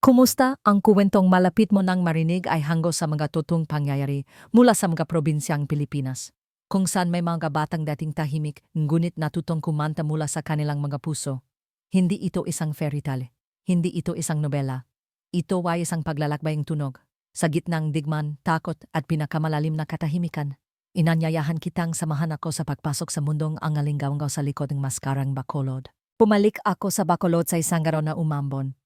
Kumusta? Ang kuwentong malapit mo nang marinig ay hanggo sa mga totoong pangyayari mula sa mga probinsyang Pilipinas, kung saan may mga batang dating tahimik ngunit natutong kumanta mula sa kanilang mga puso. Hindi ito isang fairy tale. Hindi ito isang nobela. Ito ay isang paglalakbayang tunog. Sa gitnang digman, takot at pinakamalalim na katahimikan, inanyayahan kitang samahan ako sa pagpasok sa mundong ang alinggaw sa likod ng maskarang Bacolod. Pumalik ako sa Bacolod sa isang araw na umambon.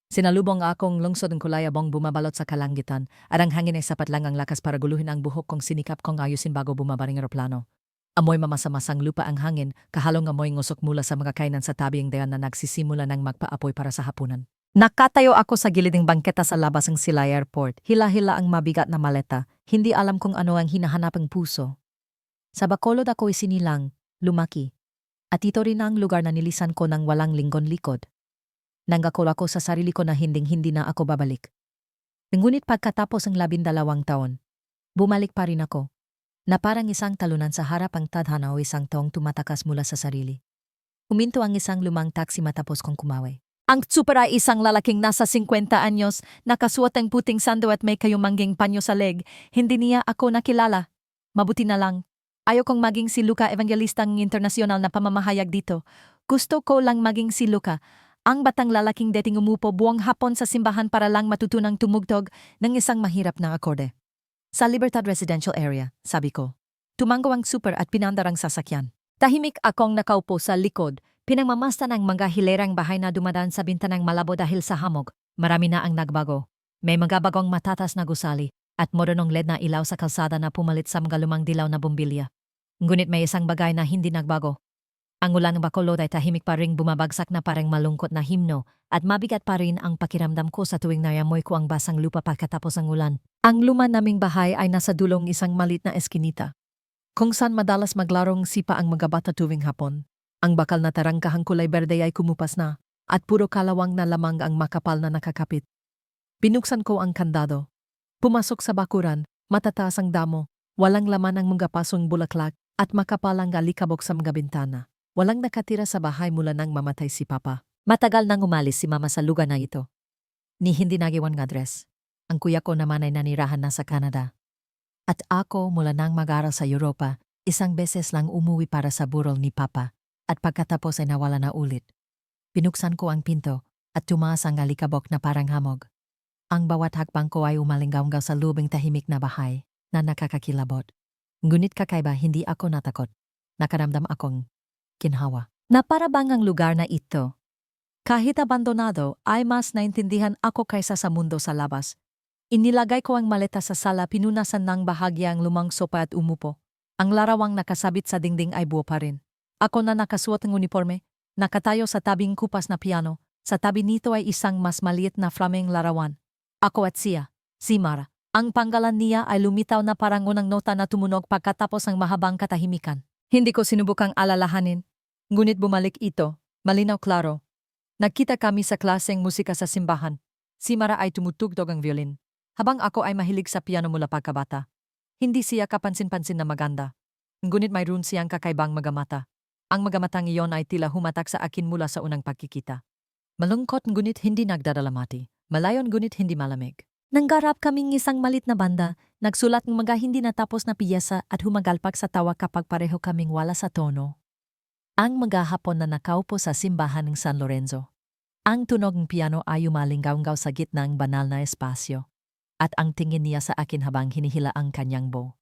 Sinalubong akong lungsod ng kulayabong bumabalot sa kalangitan at ang hangin ay sapat lang ang lakas para guluhin ang buhok kong sinikap kong ayusin bago bumabaring eroplano. Amoy mamasa-masang lupa ang hangin, kahalong amoy ngusok mula sa mga kainan sa tabing dayan na nagsisimula ng magpaapoy para sa hapunan. Nakatayo ako sa gilid ng bangketa sa labas ng Silay Airport, hila-hila ang mabigat na maleta, hindi alam kung ano ang hinahanap ang puso. Sa Bacolod ako isinilang, lumaki, at ito rin ang lugar na nilisan ko ng walang linggon likod. Nanggakol ako sa sarili ko na hinding-hindi na ako babalik. Ngunit pagkatapos ng 12 taon, bumalik pa rin ako, na parang isang talunan sa harap ang tadhana o isang taong tumatakas mula sa sarili. Huminto ang isang lumang taxi matapos kong kumaway. Ang super ay isang lalaking nasa 50 anyos, nakasuot ang puting sando at may kayumangging panyo sa leg. Hindi niya ako nakilala. Mabuti na lang. Ayokong maging si Luca Evangelista ng internasyonal na pamamahayag dito. Gusto ko lang maging si Luca, ang batang lalaking dating umupo buong hapon sa simbahan para lang matutunang tumugtog ng isang mahirap na akorde. Sa Libertad Residential Area, sabi ko. Tumango ang super at pinandarang sasakyan. Tahimik akong nakaupo sa likod, pinangmamasta ng mga hilerang bahay na dumadaan sa bintanang malabo dahil sa hamog. Marami na ang nagbago. May mga bagong matatas na gusali at modernong LED na ilaw sa kalsada na pumalit sa mga lumang dilaw na bombilya. Ngunit may isang bagay na hindi nagbago. Ang ulan ng Bacolod ay tahimik pa ring bumabagsak na parang malungkot na himno at mabigat pa rin ang pakiramdam ko sa tuwing nayamoy ko ang basang lupa pagkatapos ng ulan. Ang luma naming bahay ay nasa dulong isang malit na eskinita, kung saan madalas maglarong sipa ang mga bata tuwing hapon. Ang bakal na tarangkahang kulay berde ay kumupas na at puro kalawang na lamang ang makapal na nakakapit. Binuksan ko ang kandado. Pumasok sa bakuran, matataas ang damo, walang laman ang mga pasong bulaklak at makapal ang alikabok sa mga bintana. Walang nakatira sa bahay mula nang mamatay si Papa. Matagal nang umalis si Mama sa lugar na ito. Ni hindi nagiwan ng address. Ang kuya ko naman ay nanirahan na sa Canada. At ako mula nang mag-aral sa Europa, isang beses lang umuwi para sa burol ni Papa at pagkatapos ay nawala na ulit. Binuksan ko ang pinto at tumaas ang alikabok na parang hamog. Ang bawat hakbang ko ay umalinggaw sa lubing tahimik na bahay na nakakakilabot. Ngunit kakaiba, hindi ako natakot. Nakaramdam akong ginhawa. Na para bang ang lugar na ito, kahit abandonado, ay mas naintindihan ako kaysa sa mundo sa labas. Inilagay ko ang maleta sa sala, pinunasan ng bahagya ang lumang sopa at umupo. Ang larawang nakasabit sa dingding ay buo pa rin. Ako na nakasuot ng uniforme, nakatayo sa tabing kupas na piano. Sa tabi nito ay isang mas maliit na flaming larawan. Ako at siya, si Mara. Ang panggalan niya ay lumitaw na parang unang nota na tumunog pagkatapos ng mahabang katahimikan. Hindi ko sinubukang alalahanin, ngunit bumalik ito, malinaw klaro. Nagkita kami sa klaseng musika sa simbahan. Si Mara ay tumutugtog ang violin, habang ako ay mahilig sa piano mula pagkabata. Hindi siya kapansin-pansin na maganda, ngunit mayroon siyang kakaibang mga mata. Ang mga matang iyon ay tila humatak sa akin mula sa unang pagkikita. Malungkot ngunit hindi nagdadalamati, malayon ngunit hindi malamig. Nanggarap kaming isang malit na banda, nagsulat ng mga hindi natapos na piyesa at humagalpak sa tawa kapag pareho kaming wala sa tono. Ang mga hapon na nakaupo sa simbahan ng San Lorenzo. Ang tunog ng piano ay umalinggaw sa gitna ng banal na espasyo. At ang tingin niya sa akin habang hinihila ang kanyang bow.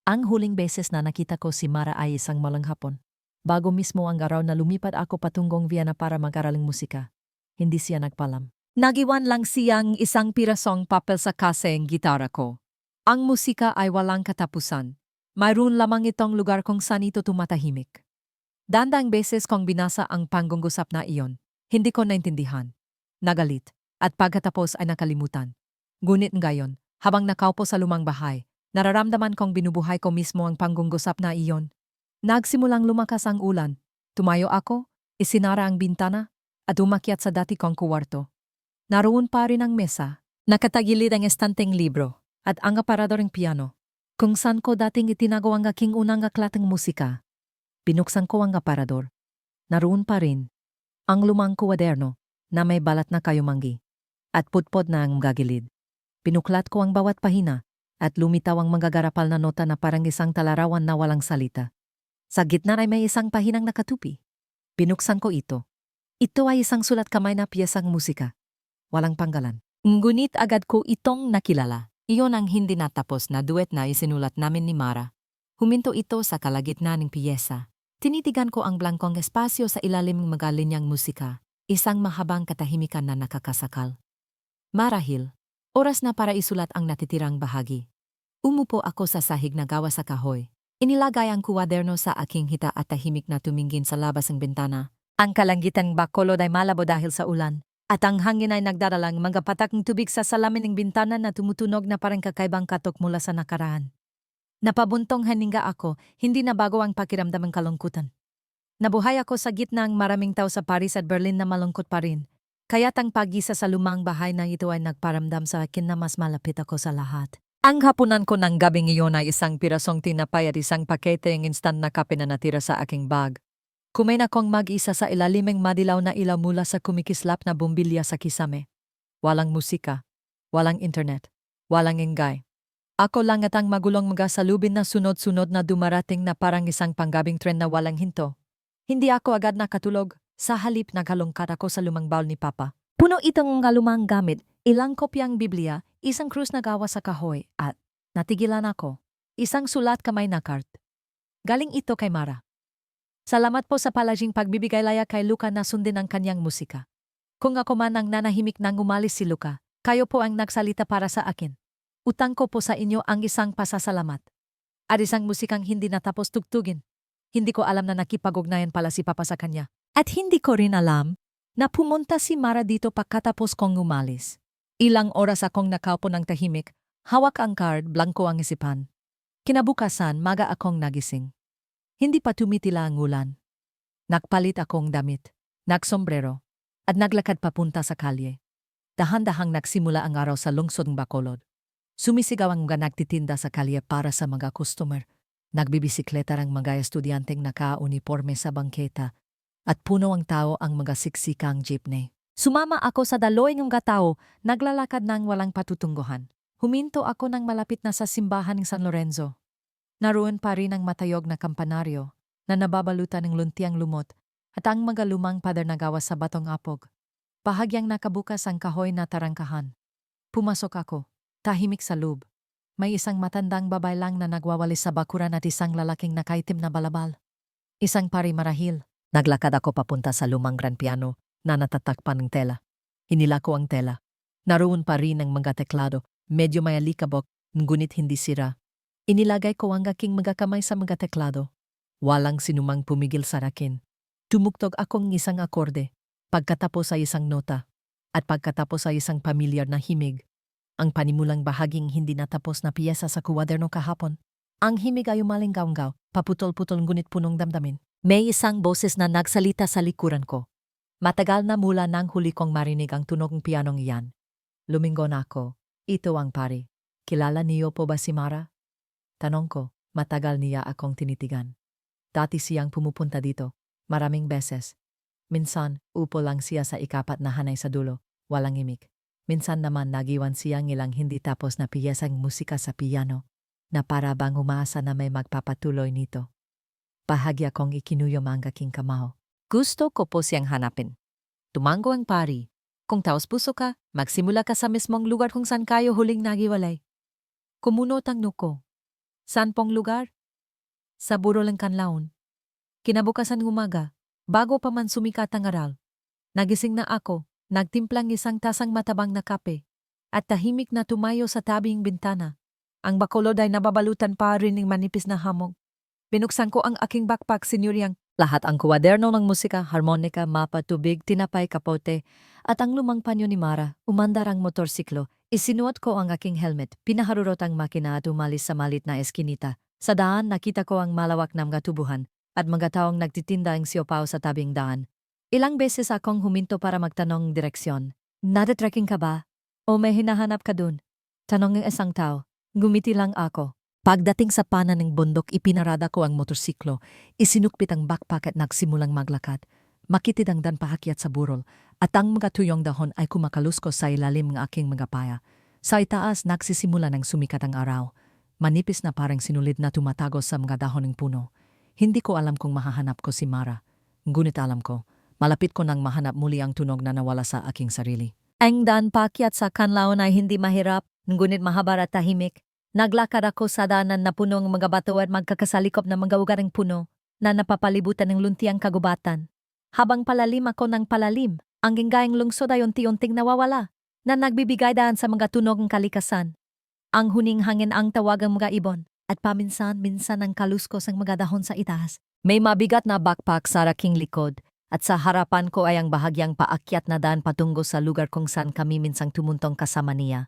Ang huling beses na nakita ko si Mara ay isang malang hapon. Bago mismo ang araw na lumipat ako patungong Vienna para mag-araling musika. Hindi siya nagpalam. Nagiwan lang siyang isang pirasong papel sa kaseng gitara ko. Ang musika ay walang katapusan. Mayroon lamang itong lugar kung saan ito tumatahimik. Dandang beses kong binasa ang panggungusap na iyon. Hindi ko naintindihan. Nagalit. At pagkatapos ay nakalimutan. Ngunit ngayon, habang nakaupo sa lumang bahay, nararamdaman kong binubuhay ko mismo ang panggungusap na iyon. Nagsimulang lumakas ang ulan. Tumayo ako, isinara ang bintana, at umakyat sa dati kong kuwarto. Naroon pa rin ang mesa, nakatagilid ang estanteng libro, at ang aparador ng piano, kung saan ko dating itinago ang aking unang aklatang musika. Binuksan ko ang aparador. Naroon pa rin ang lumang kuwaderno na may balat na kayumanggi. at putpod na ang gagilid. Pinuklat ko ang bawat pahina at lumitaw ang magagarapal na nota na parang isang talarawan na walang salita. Sa gitna ay may isang pahinang nakatupi. Binuksan ko ito. Ito ay isang sulat kamay na piyesang musika. Walang panggalan. Ngunit agad ko itong nakilala. Iyon ang hindi natapos na duet na isinulat namin ni Mara. Huminto ito sa kalagitnaan ng piyesa. Tinitigan ko ang blangkong espasyo sa ilalim ng magalinyang musika. Isang mahabang katahimikan na nakakasakal. Marahil, oras na para isulat ang natitirang bahagi. Umupo ako sa sahig na gawa sa kahoy. Inilagay ang kuwaderno sa aking hita at tahimik na tumingin sa labas ng bintana. Ang kalangitan bakolod ay malabo dahil sa ulan. At ang hangin ay nagdadalang mga patak ng tubig sa salamin ng bintana na tumutunog na parang kakaibang katok mula sa nakaraan. Napabuntong haninga ako, hindi na bago ang pakiramdam ng kalungkutan. Nabuhay ako sa gitna ng maraming tao sa Paris at Berlin na malungkot pa rin. Kaya't ang pag-isa sa lumang bahay na ito ay nagparamdam sa akin na mas malapit ako sa lahat. Ang hapunan ko ng gabing iyon ay isang pirasong tinapay at isang pakete ng instant na kape na natira sa aking bag. Kumain akong mag-isa sa ilalimeng madilaw na ilaw mula sa kumikislap na bumbilya sa kisame. Walang musika, walang internet, walang ingay. Ako lang at ang magulong mga salubin na sunod-sunod na dumarating na parang isang panggabing tren na walang hinto. Hindi ako agad nakatulog, sa halip naghalongkat ako sa lumang bawl ni Papa. Puno itong mga lumang gamit, ilang kopyang Biblia, isang krus na gawa sa kahoy at natigilan ako. Isang sulat kamay na card. Galing ito kay Mara. Salamat po sa palaging pagbibigay laya kay Luca na sundin ang kanyang musika. Kung ako man ang nanahimik nang umalis si Luca, kayo po ang nagsalita para sa akin. Utang ko po sa inyo ang isang pasasalamat. At isang musikang hindi natapos tugtugin. Hindi ko alam na nakipag-ugnayan pala si Papa sa kanya. At hindi ko rin alam na pumunta si Mara dito pagkatapos kong umalis. Ilang oras akong nakaupo ng tahimik, hawak ang card, blanko ang isipan. Kinabukasan, maga akong nagising. Hindi pa tumitila ang ulan. Nagpalit akong damit, nagsombrero, at naglakad papunta sa kalye. Dahan-dahang nagsimula ang araw sa lungsod ng Bacolod. Sumisigaw ang mga nagtitinda sa kalye para sa mga customer. Nagbibisikleta ang mga estudyanteng naka-uniforme sa bangketa at puno ang tao ang mga siksikang jeepney. Sumama ako sa daloy ng mga tao, naglalakad ng walang patutungguhan. Huminto ako ng malapit na sa simbahan ng San Lorenzo. Naroon pa rin ang matayog na kampanaryo na nababalutan ng luntiang lumot at ang mga lumang pader na gawa sa batong apog. Bahagyang nakabukas ang kahoy na tarangkahan. Pumasok ako, tahimik sa loob. May isang matandang babae lang na nagwawalis sa bakuran at isang lalaking nakaitim na balabal. Isang pari marahil. Naglakad ako papunta sa lumang grand piano na natatakpan ng tela. Hinila ko ang tela. Naroon pa rin ang mga teklado, medyo may alikabok, ngunit hindi sira. Inilagay ko ang aking mga kamay sa mga teklado. Walang sinumang pumigil sa akin. Tumugtog akong isang akorde, pagkatapos ay isang nota, at pagkatapos ay isang pamilyar na himig. Ang panimulang bahaging hindi natapos na piyesa sa kuwaderno kahapon. Ang himig ay umaling gaunggaw, paputol-putol ngunit punong damdamin. May isang boses na nagsalita sa likuran ko. Matagal na mula nang huli kong marinig ang tunog ng pianong iyan. Lumingon ako. Ito ang pari. Kilala niyo po ba si Mara? Tanong ko, matagal niya akong tinitigan. Dati siyang pumupunta dito, maraming beses. Minsan, upo lang siya sa ikapat na hanay sa dulo, walang imik. Minsan naman nagiwan siyang ilang hindi tapos na piyesang musika sa piano, na para bang umaasa na may magpapatuloy nito. Bahagya kong ikinuyom ang aking kamao. Gusto ko po siyang hanapin. Tumango ang pari. Kung taos puso ka, magsimula ka sa mismong lugar kung saan kayo huling nagiwalay. Kumunot ang nuko. Saan pong lugar? Sa Burol ng Kanlaon. Kinabukasan umaga, bago pa man sumikat ang aral. Nagising na ako, nagtimplang isang tasang matabang na kape, at tahimik na tumayo sa tabing bintana. Ang Bacolod ay nababalutan pa rin ng manipis na hamog. Binuksan ko ang aking backpack, sinuryang lahat ang kuwaderno ng musika, harmonika, mapa, tubig, tinapay, kapote, at ang lumang panyo ni Mara, umandar ang motorsiklo. Isinuot ko ang aking helmet, pinaharurot ang makina at umalis sa malit na eskinita. Sa daan nakita ko ang malawak na mga tubuhan at mga taong nagtitinda ang siopaw sa tabing daan. Ilang beses akong huminto para magtanong direksyon. Nada-trekking ka ba? O may hinahanap ka dun? Tanong ng isang tao. Gumiti lang ako. Pagdating sa panan ng bundok, ipinarada ko ang motorsiklo, isinukpit ang backpack at nagsimulang maglakad. Makitidangdan paakyat sa burol, at ang mga tuyong dahon ay kumakaluskos sa ilalim ng aking mga paya. Sa itaas nagsisimula ng sumikat ang araw. Manipis na parang sinulid na tumatagos sa mga dahon ng puno. Hindi ko alam kung mahahanap ko si Mara. Ngunit alam ko, malapit ko nang mahanap muli ang tunog na nawala sa aking sarili. Ang daan paakyat sa kanlaon ay hindi mahirap, ngunit mahaba at tahimik. Naglakad ako sa daanan na punong mga bato at magkakasalikop na mga ugarang puno na napapalibutan ng luntiang kagubatan. Habang palalim ako ng palalim, ang gingayang lungsod ay unti-unting nawawala na nagbibigay daan sa mga tunog ng kalikasan. Ang huning hangin ang tawag ng mga ibon at paminsan-minsan ang kaluskos ang mga dahon sa itaas. May mabigat na backpack sa aking likod at sa harapan ko ay ang bahagyang paakyat na daan patungo sa lugar kung saan kami minsang tumuntong kasama niya.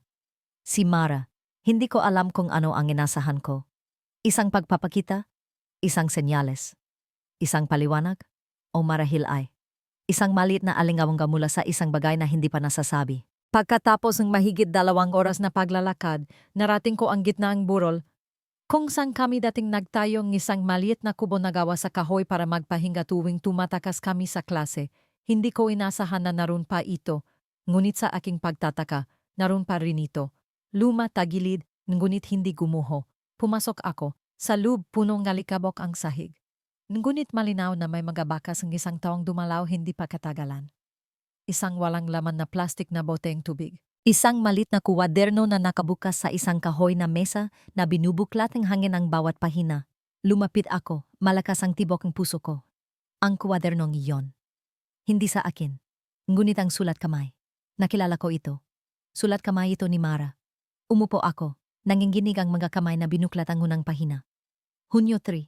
Si Mara, hindi ko alam kung ano ang inasahan ko. Isang pagpapakita, isang senyales, isang paliwanag, o marahil ay isang maliit na alingawang mula sa isang bagay na hindi pa nasasabi. Pagkatapos ng mahigit 2 oras na paglalakad, narating ko ang gitna ng burol, kung saan kami dating nagtayong isang maliit na kubo na gawa sa kahoy para magpahinga tuwing tumatakas kami sa klase. Hindi ko inasahan na naroon pa ito, ngunit sa aking pagtataka, naroon pa rin ito. Luma tagilid, ngunit hindi gumuho. Pumasok ako, sa loob punong ngalikabok ang sahig. Ngunit malinaw na may mga bakas ng isang taong dumalaw hindi pa katagalan. Isang walang laman na plastik na boteng tubig. Isang malit na kuwaderno na nakabukas sa isang kahoy na mesa na binubuklat ng hangin ang bawat pahina. Lumapit ako, malakas ang tibok ng puso ko. Ang kuwadernong iyon. Hindi sa akin. Ngunit ang sulat kamay. Nakilala ko ito. Sulat kamay ito ni Mara. Umupo ako, nanginginig ang mga kamay na binuklat ang unang pahina. Hunyo 3.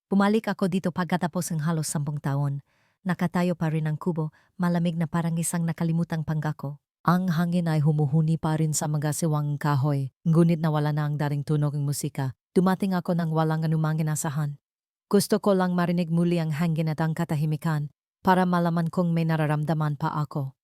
Pumalik ako dito pagkatapos ng halos 10 taon. Nakatayo pa rin ang kubo, malamig na parang isang nakalimutang panggako. Ang hangin ay humuhuni pa rin sa mga siwang kahoy, ngunit nawala na ang daring tunog ng musika. Dumating ako nang walang anumang inasahan. Gusto ko lang marinig muli ang hangin at ang katahimikan para malaman kung may nararamdaman pa ako.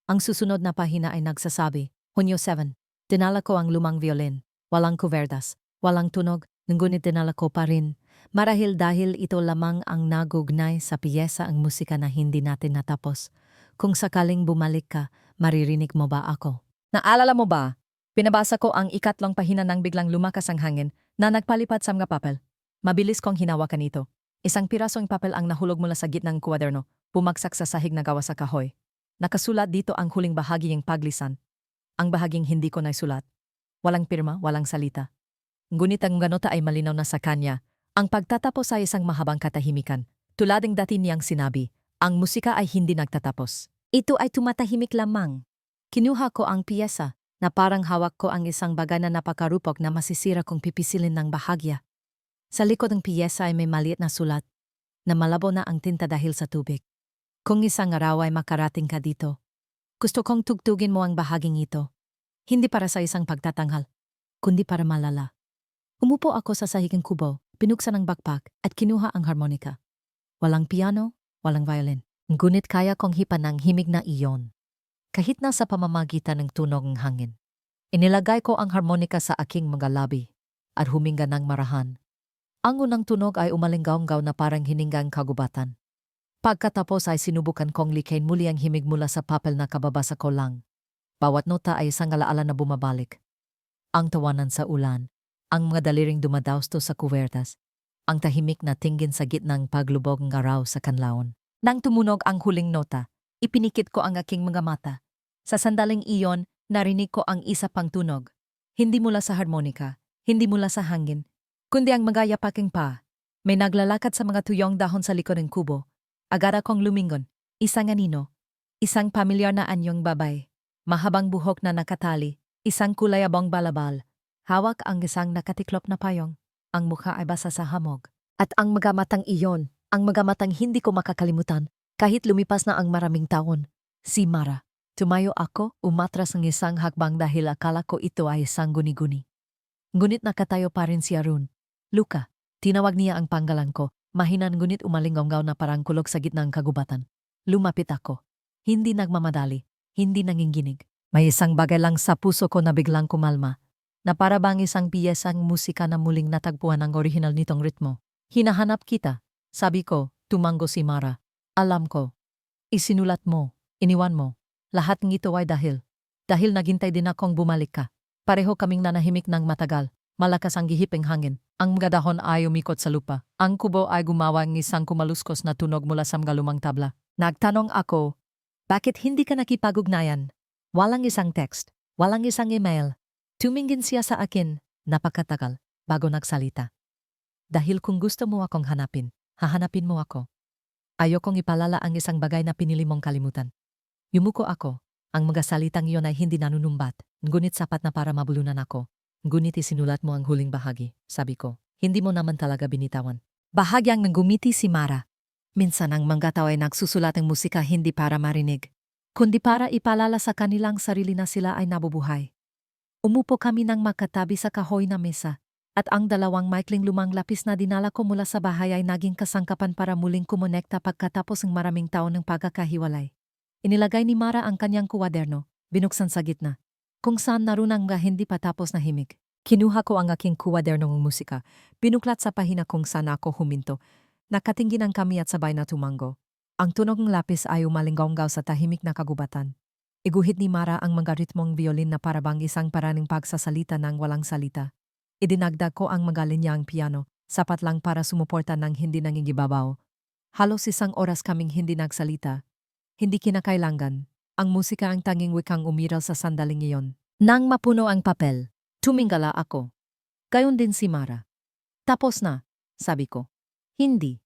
Ang susunod na pahina ay nagsasabi, Hunyo 7. Dinala ko ang lumang violin, walang kuwerdas, walang tunog, ngunit dinala ko pa rin. Marahil dahil ito lamang ang nagugnay sa piyesa ang musika na hindi natin natapos. Kung sakaling bumalik ka, maririnig mo ba ako? Naalala mo ba? Pinabasa ko ang 3 pahina nang biglang lumakas ang hangin na nagpalipat sa mga papel. Mabilis kong hinawakan ito. Isang pirasong papel ang nahulog mula sa gitnang kuwaderno, bumagsak sa sahig na gawa sa kahoy. Nakasulat dito ang huling bahagi ng paglisan. Ang bahaging hindi ko naisulat. Walang pirma, walang salita. Ngunit ang ganota ay malinaw na sa kanya. Ang pagtatapos ay isang mahabang katahimikan. Tulad ng dati niyang sinabi, ang musika ay hindi nagtatapos. Ito ay tumatahimik lamang. Kinuha ko ang piyesa na parang hawak ko ang isang bagay na napakarupok na masisira kung pipisilin ng bahagya. Sa likod ng piyesa ay may maliit na sulat na malabo na ang tinta dahil sa tubig. Kung isang araw ay makarating ka dito, gusto kong tugtugin mo ang bahaging ito. Hindi para sa isang pagtatanghal, kundi para malala. Umupo ako sa sahiging kubo, pinuksan ang backpack at kinuha ang harmonika. Walang piano, walang violin. Ngunit kaya kong hipan ang himig na iyon. Kahit na sa pamamagitan ng tunog ng hangin. Inilagay ko ang harmonika sa aking mga labi at huminga ng marahan. Ang unang tunog ay umalinggaw-nggaw na parang hiningang kagubatan. Pagkatapos ay sinubukan kong likhain muli ang himig mula sa papel na kababasa ko lang. Bawat nota ay isang alaala na bumabalik. Ang tawanan sa ulan. Ang mga daliring dumadausto sa kuwertas, ang tahimik na tinggin sa gitnang paglubog ng araw sa kanlaon. Nang tumunog ang huling nota, ipinikit ko ang aking mga mata. Sa sandaling iyon, narinig ko ang isa pang tunog. Hindi mula sa harmonika, hindi mula sa hangin, kundi ang mga yapaking pa. May naglalakad sa mga tuyong dahon sa likod ng kubo. Agad akong lumingon, isang anino, isang pamilyar na anyong babay, mahabang buhok na nakatali, isang kulay abong balabal. Hawak ang isang nakatiklop na payong, ang mukha ay basa sa hamog. At ang mga matang iyon, ang mga matang hindi ko makakalimutan, kahit lumipas na ang maraming taon. Si Mara. Tumayo ako, umatras ng isang hakbang dahil akala ko ito ay isang guni-guni. Ngunit nakatayo pa rin si Arun. Luka, tinawag niya ang panggalan ko, mahinan ngunit umalinggaw na parang kulog sa gitna ng kagubatan. Lumapit ako. Hindi nagmamadali, hindi nanginginig. May isang bagay lang sa puso ko na biglang kumalma. Na para bang isang piyesang musika na muling natagpuan ang orihinal nitong ritmo. Hinahanap kita, sabi ko, tumango si Mara. Alam ko. Isinulat mo, iniwan mo. Lahat ng ito ay dahil. Dahil naghintay din akong bumalik ka. Pareho kaming nanahimik ng matagal. Malakas ang gihiping hangin. Ang mga dahon ay umikot sa lupa. Ang kubo ay gumawa ng isang kumaluskos na tunog mula sa mga lumang tabla. Nagtanong ako, bakit hindi ka nakipag-ugnayan? Walang isang text, walang isang email. Tumingin siya sa akin, napakatagal, bago nagsalita. Dahil kung gusto mo akong hanapin, hahanapin mo ako. Ayokong ipalala ang isang bagay na pinili mong kalimutan. Yumuko ako. Ang mga salitang iyon ay hindi nanunumbat, ngunit sapat na para mabulunan ako. Ngunit isinulat mo ang huling bahagi, sabi ko. Hindi mo naman talaga binitawan. Bahagyang nanggumiti si Mara. Minsan ang mga tao ay nagsusulat ng musika hindi para marinig, kundi para ipalala sa kanilang sarili na sila ay nabubuhay. Umupo kami ng makatabi sa kahoy na mesa, at ang dalawang maikling lumang lapis na dinala ko mula sa bahay ay naging kasangkapan para muling kumonekta pagkatapos ng maraming taon ng pagkakahiwalay. Inilagay ni Mara ang kanyang kuwaderno, binuksan sa gitna, kung saan naroon ang mga hindi pa tapos na himig. Kinuha ko ang aking kuwadernong musika, binuklat sa pahina kung saan ako huminto. Nakatingin ang kami at sabay na tumango. Ang tunog ng lapis ay umalinggonggaw sa tahimik na kagubatan. Iguhit ni Mara ang mga ritmong violin na parabang isang paraning pagsasalita ng walang salita. Idinagdag ko ang mga linyang piano, sapat lang para sumuporta ng hindi nangingibabaw. Halos isang oras kaming hindi nagsalita. Hindi kinakailangan. Ang musika ang tanging wikang umiral sa sandaling iyon. Nang mapuno ang papel, tumingala ako. Gayon din si Mara. Tapos na, sabi ko. Hindi.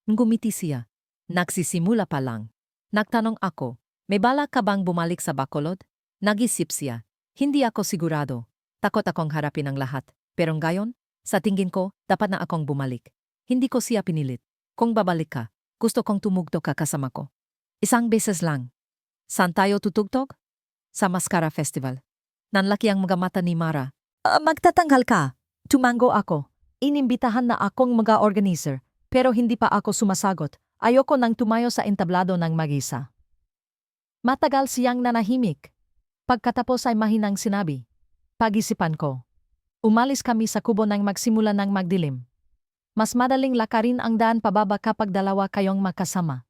Ngumiti siya. Nagsisimula pa lang. Nagtanong ako, may balak ka bang bumalik sa Bacolod? Nag-isip siya. Hindi ako sigurado. Takot akong harapin ang lahat. Pero ngayon, sa tingin ko, dapat na akong bumalik. Hindi ko siya pinilit. Kung babalik ka, gusto kong tumugtog ka kasama ko. Isang beses lang. Saan tayo tutugtog? Sa Mascara Festival. Nanlaki ang mga mata ni Mara. Magtatanggal ka. Tumango ako. Inimbitahan na akong mga organizer, pero hindi pa ako sumasagot. Ayoko nang tumayo sa entablado ng mag-isa. Matagal siyang nanahimik. Pagkatapos ay mahinang sinabi. Pag-isipan ko. Umalis kami sa kubo nang magsimula ng magdilim. Mas madaling lakarin ang daan pababa kapag dalawa kayong makasama.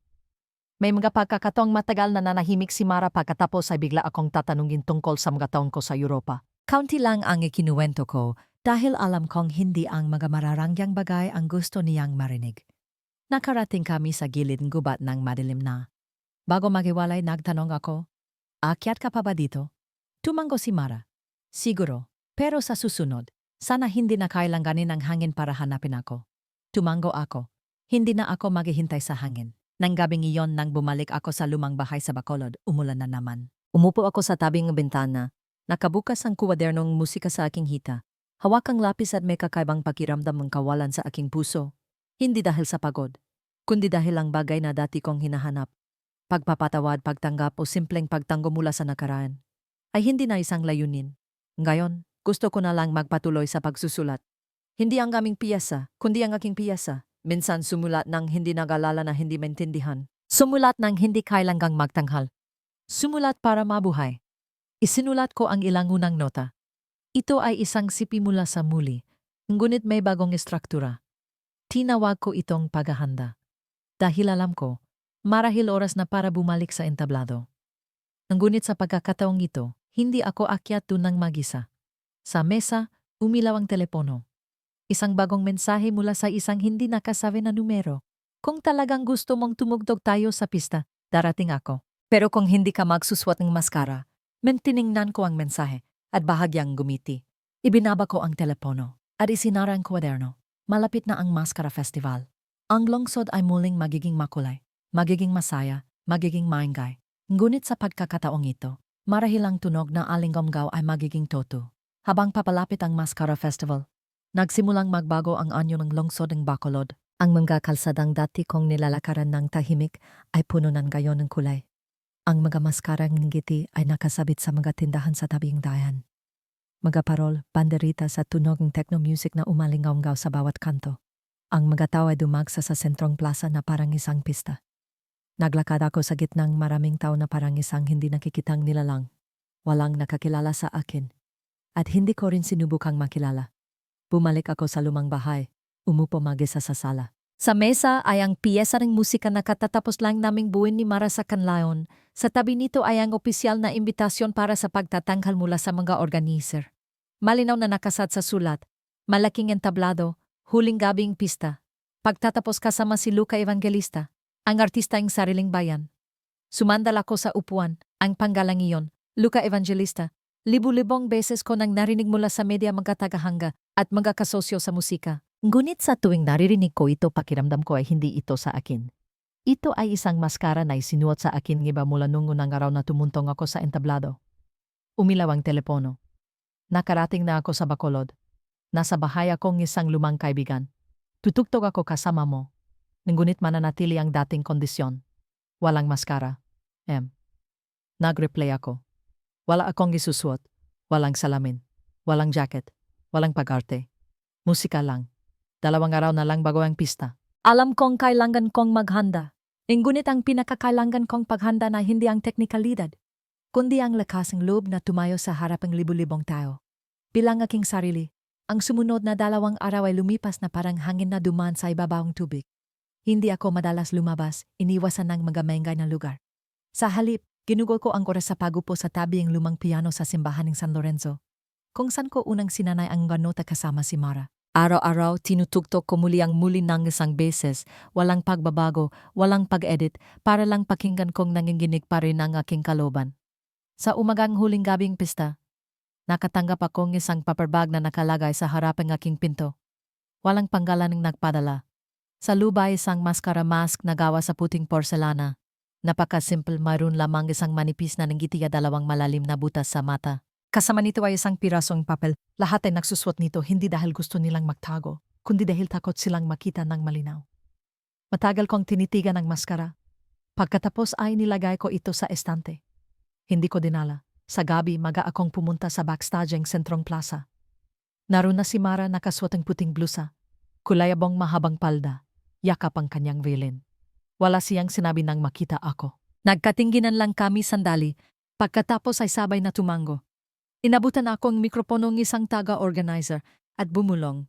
May mga pagkakataong matagal na nanahimik si Mara pagkatapos ay bigla akong tatanungin tungkol sa mga taon ko sa Europa. Kaunti lang ang ikinuwento ko dahil alam kong hindi ang mga mararangyang bagay ang gusto niyang marinig. Nakarating kami sa gilid ng gubat ng madilim na. Bago maghiwalay nagtanong ako, akyat ka pa ba dito? Tumango si Mara. Siguro, pero sa susunod, sana hindi na kailanganin ang hangin para hanapin ako. Tumango ako. Hindi na ako maghihintay sa hangin. Nang gabing iyon nang bumalik ako sa lumang bahay sa Bacolod, umulan na naman. Umupo ako sa tabing bintana. Nakabukas ang kuwadernong musika sa aking hita. Hawak ang lapis at may kakaibang pakiramdam ng kawalan sa aking puso. Hindi dahil sa pagod, kundi dahil ang bagay na dati kong hinahanap, pagpapatawad, pagtanggap o simpleng pagtango mula sa nakaraan, ay hindi na isang layunin. Ngayon, gusto ko na lang magpatuloy sa pagsusulat. Hindi ang aming piyesa, kundi ang aking piyesa. Minsan sumulat ng hindi nag-alala na hindi maintindihan. Sumulat ng hindi kailangang magtanghal. Sumulat para mabuhay. Isinulat ko ang ilang unang nota. Ito ay isang sipi mula sa muli, ngunit may bagong istruktura. Tinawag ko itong paghahanda. Dahil alam ko, marahil oras na para bumalik sa entablado. Ngunit sa pagkakataong ito, hindi ako akyat doon ng mag-isa. Sa mesa, umilaw ang telepono. Isang bagong mensahe mula sa isang hindi nakasabi na numero. Kung talagang gusto mong tumugtog tayo sa pista, darating ako. Pero kung hindi ka magsuswat ng maskara, tiningnan ko ang mensahe at bahagyang gumiti. Ibinaba ko ang telepono at isinara ang kwaderno. Malapit na ang Mascara Festival. Ang lungsod ay muling magiging makulay, magiging masaya, magiging maingay. Ngunit sa pagkakataong ito, marahil ang tunog na alinggomgaw ay magiging toto. Habang papalapit ang Mascara Festival, nagsimulang magbago ang anyo ng lungsod ng Bacolod. Ang mga kalsadang dati kong nilalakaran ng tahimik ay puno ng gayon ng kulay. Ang mga maskarang ngiti ay nakasabit sa mga tindahan sa tabing dayan. Mga parol, banderita sa tunog ng techno music na umalingaw sa bawat kanto. Ang mga tao ay dumagsa sa sentrong plaza na parang isang pista. Naglakad ako sa gitnang maraming tao na parang isang hindi nakikitang nilalang. Walang nakakilala sa akin. At hindi ko rin sinubukang makilala. Bumalik ako sa lumang bahay, umupo mag-isa sa sala. Sa mesa ay ang piyesa ng musika na katatapos lang naming buuin ni Mara sa kanlaon. Sa tabi nito ay ang opisyal na imbitasyon para sa pagtatanghal mula sa mga organizer. Malinaw na nakasad sa sulat, malaking entablado, huling gabing pista. Pagtatapos kasama si Luca Evangelista, ang artista ng sariling bayan. Sumandal ako sa upuan, ang panggalang iyon, Luca Evangelista. Libu-libong beses ko nang narinig mula sa media mga tagahanga at mga kasosyo sa musika. Ngunit sa tuwing naririnig ko ito, pakiramdam ko ay hindi ito sa akin. Ito ay isang maskara na isinuot sa akin ngiba mula nung unang araw na tumuntong ako sa entablado. Umilaw ang telepono. Nakarating na ako sa Bacolod. Nasa bahay akong isang lumang kaibigan. Tutugtog ako kasama mo. Ngunit mananatili ang dating kondisyon. Walang maskara. Nag-replay ako. Wala akong isusuot. Walang salamin. Walang jacket. Walang pag-arte. Musika lang. 2 araw na lang bago ang pista. Alam kong kailangan kong maghanda. Ngunit ang pinakakailangan kong paghanda na hindi ang teknikalidad, kundi ang lakas ng loob na tumayo sa harap ng libu-libong tao. Bilang aking sarili, ang sumunod na 2 araw ay lumipas na parang hangin na dumaan sa ibabawang tubig. Hindi ako madalas lumabas, iniwasan ng mga maingay na lugar. Sa halip, ginugol ko ang oras sa pagupo sa tabi ng lumang piano sa simbahan ng San Lorenzo, kung saan ko unang sinanay ang ganota kasama si Mara. Araw-araw, tinutugtog ko muli ang muli ng isang beses, walang pagbabago, walang pag-edit, para lang pakinggan kong nanginginig pa rin ang aking kaloban. Sa umagang huling gabing pista, nakatanggap akong isang paperbag na nakalagay sa harap ng aking pinto. Walang panggalan ng nagpadala. Sa lubay isang maskara mask na gawa sa puting porselana. Napaka-simple, mayroon lamang isang manipis na nanggitiya 2 malalim na butas sa mata. Kasama nito ay isang pirasong papel. Lahat ay nagsuswat nito hindi dahil gusto nilang magtago, kundi dahil takot silang makita ng malinaw. Matagal kong tinitigan ang maskara. Pagkatapos ay nilagay ko ito sa estante. Hindi ko dinala. Sa gabi, maga akong pumunta sa backstage ng Sentrong Plaza. Naroon na si Mara nakasuot ang puting blusa. Kulayabong mahabang palda. Yakap ang kanyang violin. Wala siyang sinabi nang makita ako. Nagkatingginan lang kami sandali. Pagkatapos ay sabay na tumango. Inabutan akong mikropono ng isang taga-organizer at bumulong.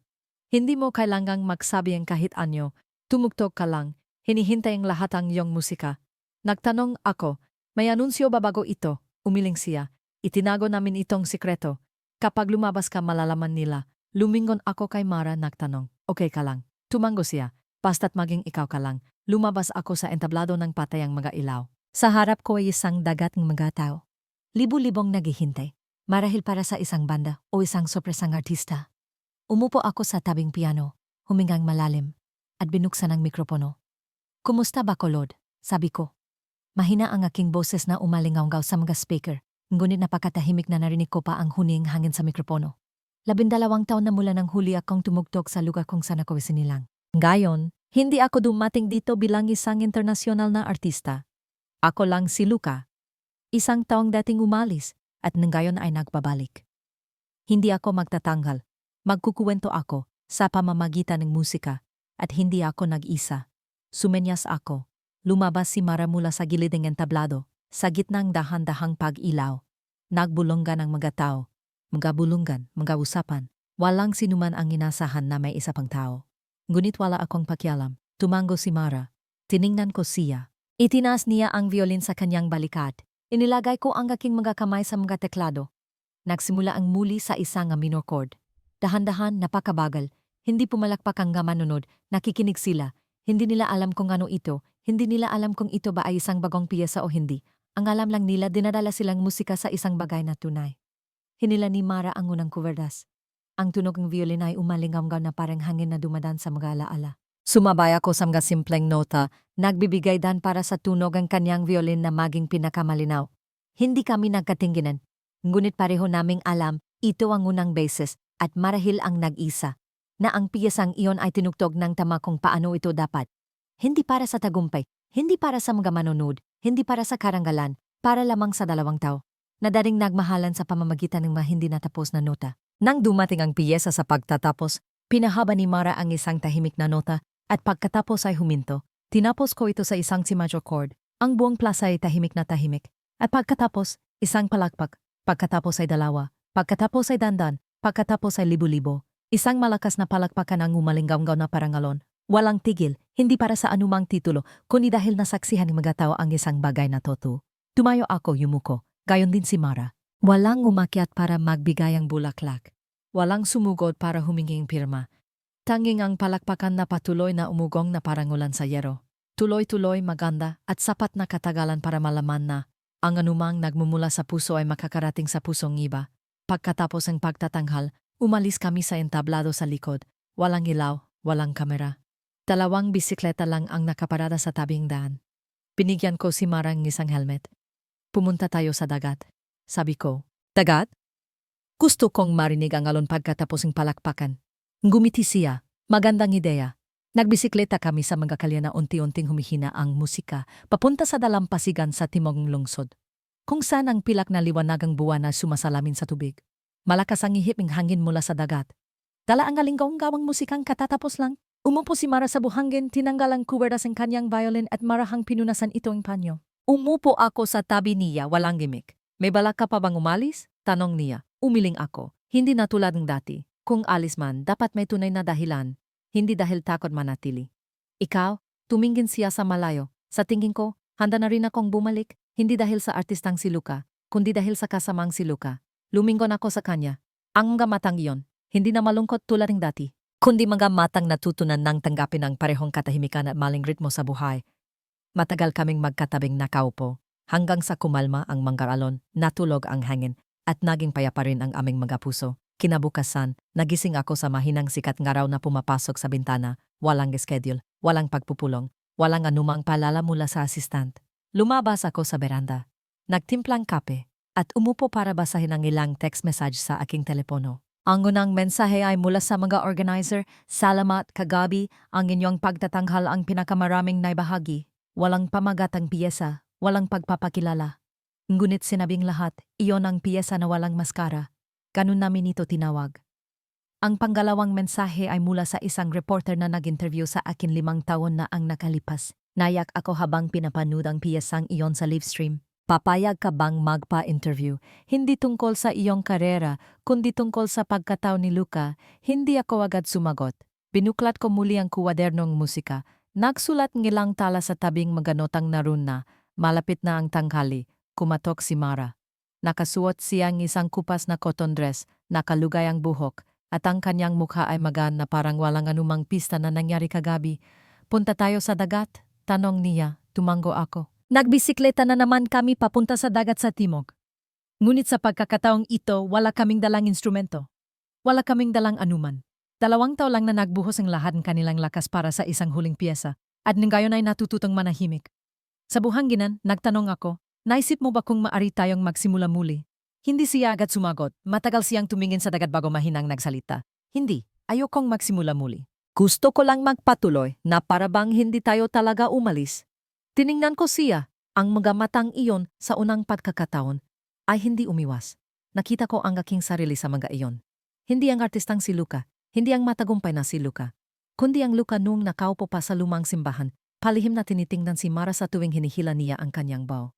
Hindi mo kailangang magsabi ang kahit anyo. Tumugtog ka lang. Hinihintay ang lahat ang iyong musika. Nagtanong ako, may anunsyo ba bago ito? Umiling siya. Itinago namin itong sikreto. Kapag lumabas ka malalaman nila. Lumingon ako kay Mara, nagtanong. Okay ka lang. Tumango siya. Basta't maging ikaw ka lang. Lumabas ako sa entablado ng patay ang mga ilaw. Sa harap ko ay isang dagat ng mga tao. Libu-libong naghihintay. Marahil para sa isang banda o isang sorpresang artista. Umupo ako sa tabing piano, humingang malalim, at binuksan ang mikropono. Kumusta Bacolod? Sabi ko. Mahina ang aking boses na umalingaw sa mga speaker, ngunit napakatahimik na narinig ko pa ang huning hangin sa mikropono. 12 taon na mula nang huli akong tumugtog sa lugar kung saan ako isinilang. Ngayon, hindi ako dumating dito bilang isang internasyonal na artista. Ako lang si Luca. Isang taong dating umalis. At ngayon ay nagbabalik. Hindi ako magtatanggal. Magkukuwento ako sa pamamagitan ng musika at hindi ako nag-isa. Sumenyas ako. Lumabas si Mara mula sa gilid ng entablado, sa gitnang dahan-dahang pag-ilaw. Nagbulonggan ang mga tao. Mga bulungan, mga usapan. Walang sinuman ang inasahan na may isa pang tao. Ngunit wala akong pakialam. Tumango si Mara. Tiningnan ko siya. Itinaas niya ang violin sa kanyang balikat. Inilagay ko ang aking mga kamay sa mga teklado. Nagsimula ang muli sa isang minor chord. Dahan-dahan, napakabagal. Hindi pumalakpak ang manunod, nakikinig sila. Hindi nila alam kung ano ito, hindi nila alam kung ito ba ay isang bagong piyesa o hindi. Ang alam lang nila, dinadala silang musika sa isang bagay na tunay. Hinila ni Mara ang unang kuwerdas. Ang tunog ng violin ay umalingaw na parang hangin na dumadaan sa mga alaala. Sumabay ako sa mga simpleng nota, nagbibigay dan para sa tunog ang kanyang violin na maging pinakamalinaw. Hindi kami nagkatingginan, ngunit pareho naming alam, ito ang unang beses at marahil ang nag-isa, na ang piyesang iyon ay tinugtog ng tama kung paano ito dapat. Hindi para sa tagumpay, hindi para sa mga manonood, hindi para sa karangalan, para lamang sa 2 tao, na daring nagmahalan sa pamamagitan ng mga hindi natapos na nota. Nang dumating ang piyesa sa pagtatapos, pinahaba ni Mara ang isang tahimik na nota, at pagkatapos ay huminto. Tinapos ko ito sa isang C major chord. Ang buong plaza ay tahimik na tahimik. At pagkatapos, isang palakpak. Pagkatapos ay 2. Pagkatapos ay dandan. Pagkatapos ay libu-libo. Isang malakas na palakpakan ang umalinggaw na parangalon. Walang tigil, hindi para sa anumang titulo, kundi dahil nasaksihan ng mga tao ang isang bagay na totoo. Tumayo ako, yumuko, gayon din si Mara. Walang umakyat para magbigay ang bulaklak. Walang sumugod para huminging pirma. Tanging ang palakpakan na patuloy na umugong na parang ulan sa yero. Tuloy-tuloy, maganda, at sapat na katagalan para malaman na ang anumang nagmumula sa puso ay makakarating sa pusong iba. Pagkatapos ng pagtatanghal, umalis kami sa entablado sa likod. Walang ilaw, walang kamera. 2 bisikleta lang ang nakaparada sa tabing daan. Binigyan ko si Marang ng isang helmet. Pumunta tayo sa dagat. Sabi ko, dagat? Gusto kong marinig ang alon pagkatapos ng palakpakan. Ngumiti siya, magandang ideya. Nagbisikleta kami sa mga kalye na unti-unting humihina ang musika papunta sa dalampasigan sa timog lungsod. Kung saan ang pilak na liwanagang buwan na sumasalamin sa tubig. Malakas ang ihip ng hangin mula sa dagat. Dala ang galinggong gawang musikang katatapos lang. Umupo si Mara sa buhangin, tinanggal ang kuwerdas ng kanyang violin at marahang pinunasan ito ang panyo. Umupo ako sa tabi niya, walang gimmick. May balak ka pa bang umalis? Tanong niya. Umiling ako. Hindi na tulad ng dati. Kung alis man, dapat may tunay na dahilan. Hindi dahil takot manatili. Ikaw? Tumingin siya sa malayo. Sa tingin ko, handa na rin akong bumalik. Hindi dahil sa artistang si Luca, kundi dahil sa kasamang si Luca. Lumingon ako sa kanya. Ang mga matang iyon, hindi na malungkot tulad ng dati. Kundi mga matang natutunan ng tanggapin ang parehong katahimikan at maling ritmo sa buhay. Matagal kaming magkatabing nakaupo, hanggang sa kumalma ang manggaralon, natulog ang hangin, at naging payapa rin ang aming mga puso. Kinabukasan, nagising ako sa mahinang sikat ng araw na pumapasok sa bintana, walang schedule, walang pagpupulong, walang anumang paalala mula sa assistant. Lumabas ako sa beranda, nagtimplang kape, at umupo para basahin ang ilang text message sa aking telepono. Ang unang mensahe ay mula sa mga organizer, salamat kagabi, ang inyong pagtatanghal ang pinakamaraming naibahagi. Walang pamagatang piyesa, walang pagpapakilala. Ngunit sinabing lahat, iyon ang piyesa na walang maskara. Ganun namin ito tinawag. Ang panggalawang mensahe ay mula sa isang reporter na nag-interview sa akin 5 taon na ang nakalipas. Nayak ako habang pinapanood ang piyesang iyon sa livestream. Papayag ka bang magpa-interview? Hindi tungkol sa iyong karera, kundi tungkol sa pagkatao ni Luca. Hindi ako agad sumagot. Binuklat ko muli ang kuwadernong musika. Nagsulat ng ilang tala sa tabing mga notang narun na. Malapit na ang tanghali. Kumatok si Mara. Nakasuot siyang isang kupas na cotton dress, nakalugay ang buhok, at ang kanyang mukha ay magaan na parang walang anumang pista na nangyari kagabi. Punta tayo sa dagat? Tanong niya. Tumango ako. Nagbisikleta na naman kami papunta sa dagat sa timog. Ngunit sa pagkakataong ito, wala kaming dalang instrumento. Wala kaming dalang anuman. 2 taon lang na nagbuhos ang lahat ng kanilang lakas para sa isang huling piyesa, at nang gayon ay natututong manahimik. Sa buhanginan, nagtanong ako, naisip mo ba kung maari tayong magsimula muli? Hindi siya agad sumagot, matagal siyang tumingin sa dagat bago mahinang nagsalita. Hindi, ayokong magsimula muli. Gusto ko lang magpatuloy na para bang hindi tayo talaga umalis. Tiningnan ko siya, ang mga matang iyon sa unang pagkakataon ay hindi umiwas. Nakita ko ang aking sarili sa mga iyon. Hindi ang artistang si Luca, hindi ang matagumpay na si Luca, kundi ang Luca nung nakaupo pa sa lumang simbahan, palihim na tinitingnan si Mara sa tuwing hinihila niya ang kanyang bow.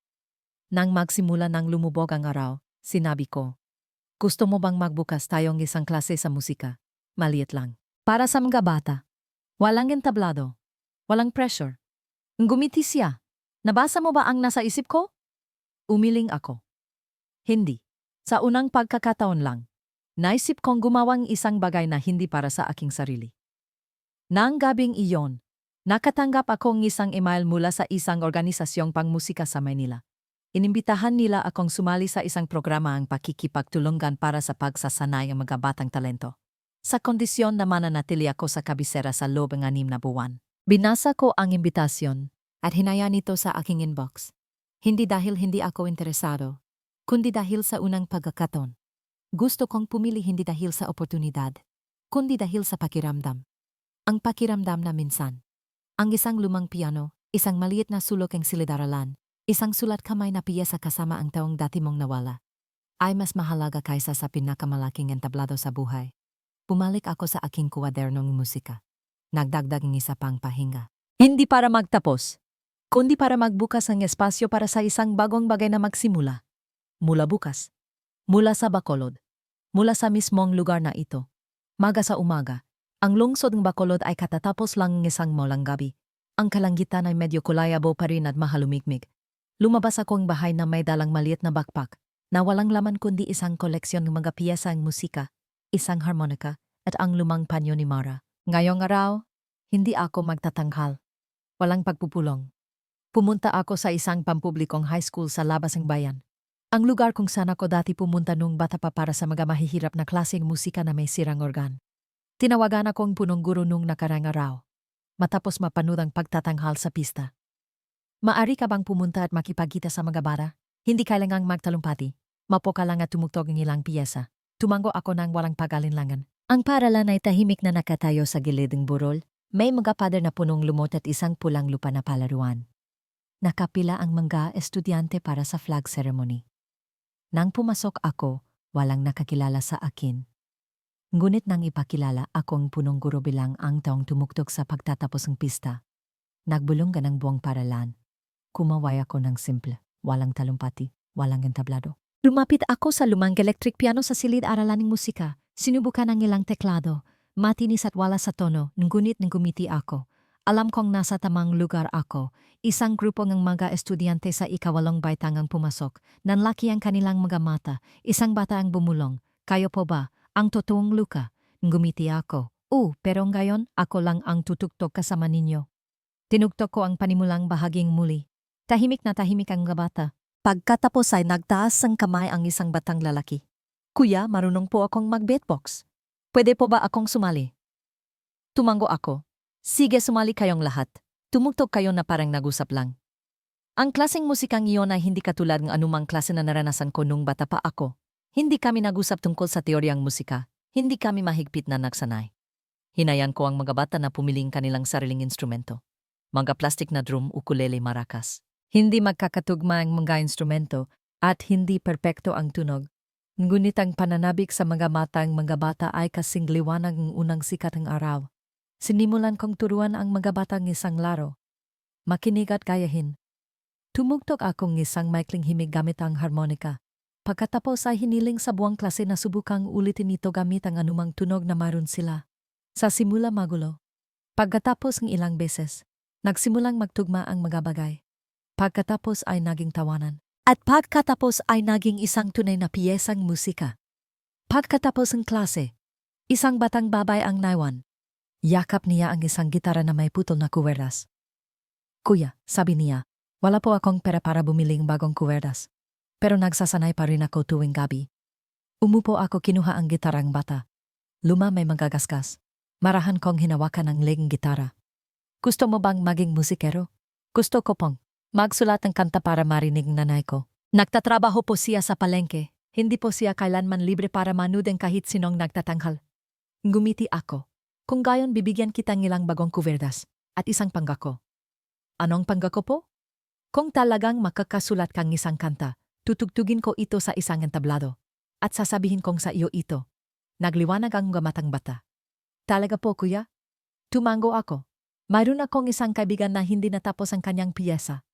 Nang magsimula ng lumubog ang araw, sinabi ko, gusto mo bang magbukas tayong isang klase sa musika? Maliit lang. Para sa mga bata. Walang entablado. Walang pressure. Ngumiti siya. Nabasa mo ba ang nasa isip ko? Umiling ako. Hindi. Sa unang pagkakataon lang, naisip kong gumawang isang bagay na hindi para sa aking sarili. Nang gabing iyon, nakatanggap akong isang email mula sa isang organisasyong pangmusika sa Manila. Inimbitahan nila akong sumali sa isang programa ang pakikipagtulungan para sa pagsasanay ng mga batang talento. Sa kondisyon na mananatili ako sa kabisera sa loob ng 6 na buwan. Binasa ko ang imbitasyon at hinayaan ito sa aking inbox. Hindi dahil hindi ako interesado, kundi dahil sa unang pagkakataon. Gusto kong pumili hindi dahil sa oportunidad, kundi dahil sa pakiramdam. Ang pakiramdam na minsan. Ang isang lumang piano, isang maliit na sulok ang silid-aralan, isang sulat kamay na piyesa kasama ang taong dati mong nawala, ay mas mahalaga kaysa sa pinakamalaking entablado sa buhay. Bumalik ako sa aking kuwadernong musika. Nagdagdag ng isa pang pahinga. Hindi para magtapos, kundi para magbukas ang espasyo para sa isang bagong bagay na magsimula. Mula bukas. Mula sa Bacolod. Mula sa mismong lugar na ito. Maga sa umaga. Ang lungsod ng Bacolod ay katatapos lang ng isang maulang gabi. Ang kalangitan ay medyo kulayabo pa rin at mahalumigmig. Lumabas ako ng bahay na may dalang maliit na backpack na walang laman kundi isang koleksyon ng mga piyesa ng musika, isang harmonika, at ang lumang panyo ni Mara. Ngayong araw, hindi ako magtatanghal. Walang pagpupulong. Pumunta ako sa isang pampublikong high school sa labas ng bayan. Ang lugar kung saan ako dati pumunta nung bata pa para sa mga mahihirap na klaseng musika na may sirang organ. Tinawagan akong punong guro nung nakarang araw, matapos mapanood ang pagtatanghal sa pista. Maari ka bang pumunta at makipagkita sa mga bata? Hindi kailangang magtalumpati. Mapo ka lang at tumugtog ng ilang piyesa. Tumango ako ng walang pag-alinlangan. Ang paralan ay tahimik na nakatayo sa gilid ng burol. May mga pader na punong lumot at isang pulang lupa na palaruan. Nakapila ang mga estudyante para sa flag ceremony. Nang pumasok ako, walang nakakilala sa akin. Ngunit nang ipakilala akong punong guro bilang ang taong tumugtog sa pagtatapos ng pista. Nagbulong ka ng buong paralan. Kumaway ako ng simple, walang talumpati, walang entablado. Lumapit ako sa lumang electric piano sa silid-aralan ng musika. Sinubukan ang ilang teklado. Matinis at wala sa tono, ngunit ngumiti ako. Alam kong nasa tamang lugar ako. Isang grupo ng mga estudyante sa ikawalong baitang ang pumasok. Nanlaki ang kanilang mga mata. Isang bata ang bumulong. Kayo po ba? Ang totoong Luka. Ngumiti ako. Pero ngayon ako lang ang tutugtog kasama ninyo. Tinugtog ko ang panimulang bahaging muli. Tahimik na tahimik ang mga bata. Pagkatapos ay nagtaas ang kamay ang isang batang lalaki. Kuya, marunong po akong mag-beatbox. Pwede po ba akong sumali? Tumango ako. Sige, sumali kayong lahat. Tumugtog kayo na parang nag-usap lang. Ang klaseng musikang iyon ay hindi katulad ng anumang klase na naranasan ko nung bata pa ako. Hindi kami nag-usap tungkol sa teoryang musika. Hindi kami mahigpit na nagsanay. Hinayan ko ang mga bata na pumiling kanilang sariling instrumento. Mga plastik na drum, ukulele, maracas. Hindi magkakatugma ang mga instrumento at hindi perpekto ang tunog. Ngunit ang pananabik sa mga matang mga bata ay kasing liwanag ng unang sikat ng araw. Sinimulan kong turuan ang mga batang isang laro. Makinig at gayahin. Tumugtog akong isang maikling himig gamit ang harmonika. Pagkatapos ay hiniling sa buwang klase na subukang ulitin ito gamit ang anumang tunog na mayroon sila. Sa simula magulo. Pagkatapos ng ilang beses, nagsimulang magtugma ang mga bagay. Pagkatapos ay naging tawanan. At pagkatapos ay naging isang tunay na piyesang musika. Pagkatapos ng klase, isang batang babay ang naiwan. Yakap niya ang isang gitara na may putol na kuwerdas. Kuya, sabi niya, wala po akong pera para bumili ng bagong kuwerdas. Pero nagsasanay pa rin ako tuwing gabi. Umupo ako, kinuha ang gitarang bata. Luma may magagasgas. Marahan kong hinawakan ang legeng gitara. Gusto mo bang maging musikero? Gusto ko pong magsulat ng kanta para marinig ng nanay ko. Nagtatrabaho po siya sa palengke. Hindi po siya kailanman libre para manood ng kahit sinong nagtatanghal. Ngumiti ako. Kung gayon bibigyan kita ng ilang bagong kuwerdas at isang panggako. Anong panggako po? Kung talagang makakasulat kang isang kanta, tutugtugin ko ito sa isang entablado at sasabihin kong sa iyo ito. Nagliwanag ang gamatang bata. Talaga po kuya? Tumango ako. Mayroon akong isang kaibigan na hindi natapos ang kanyang piyesa.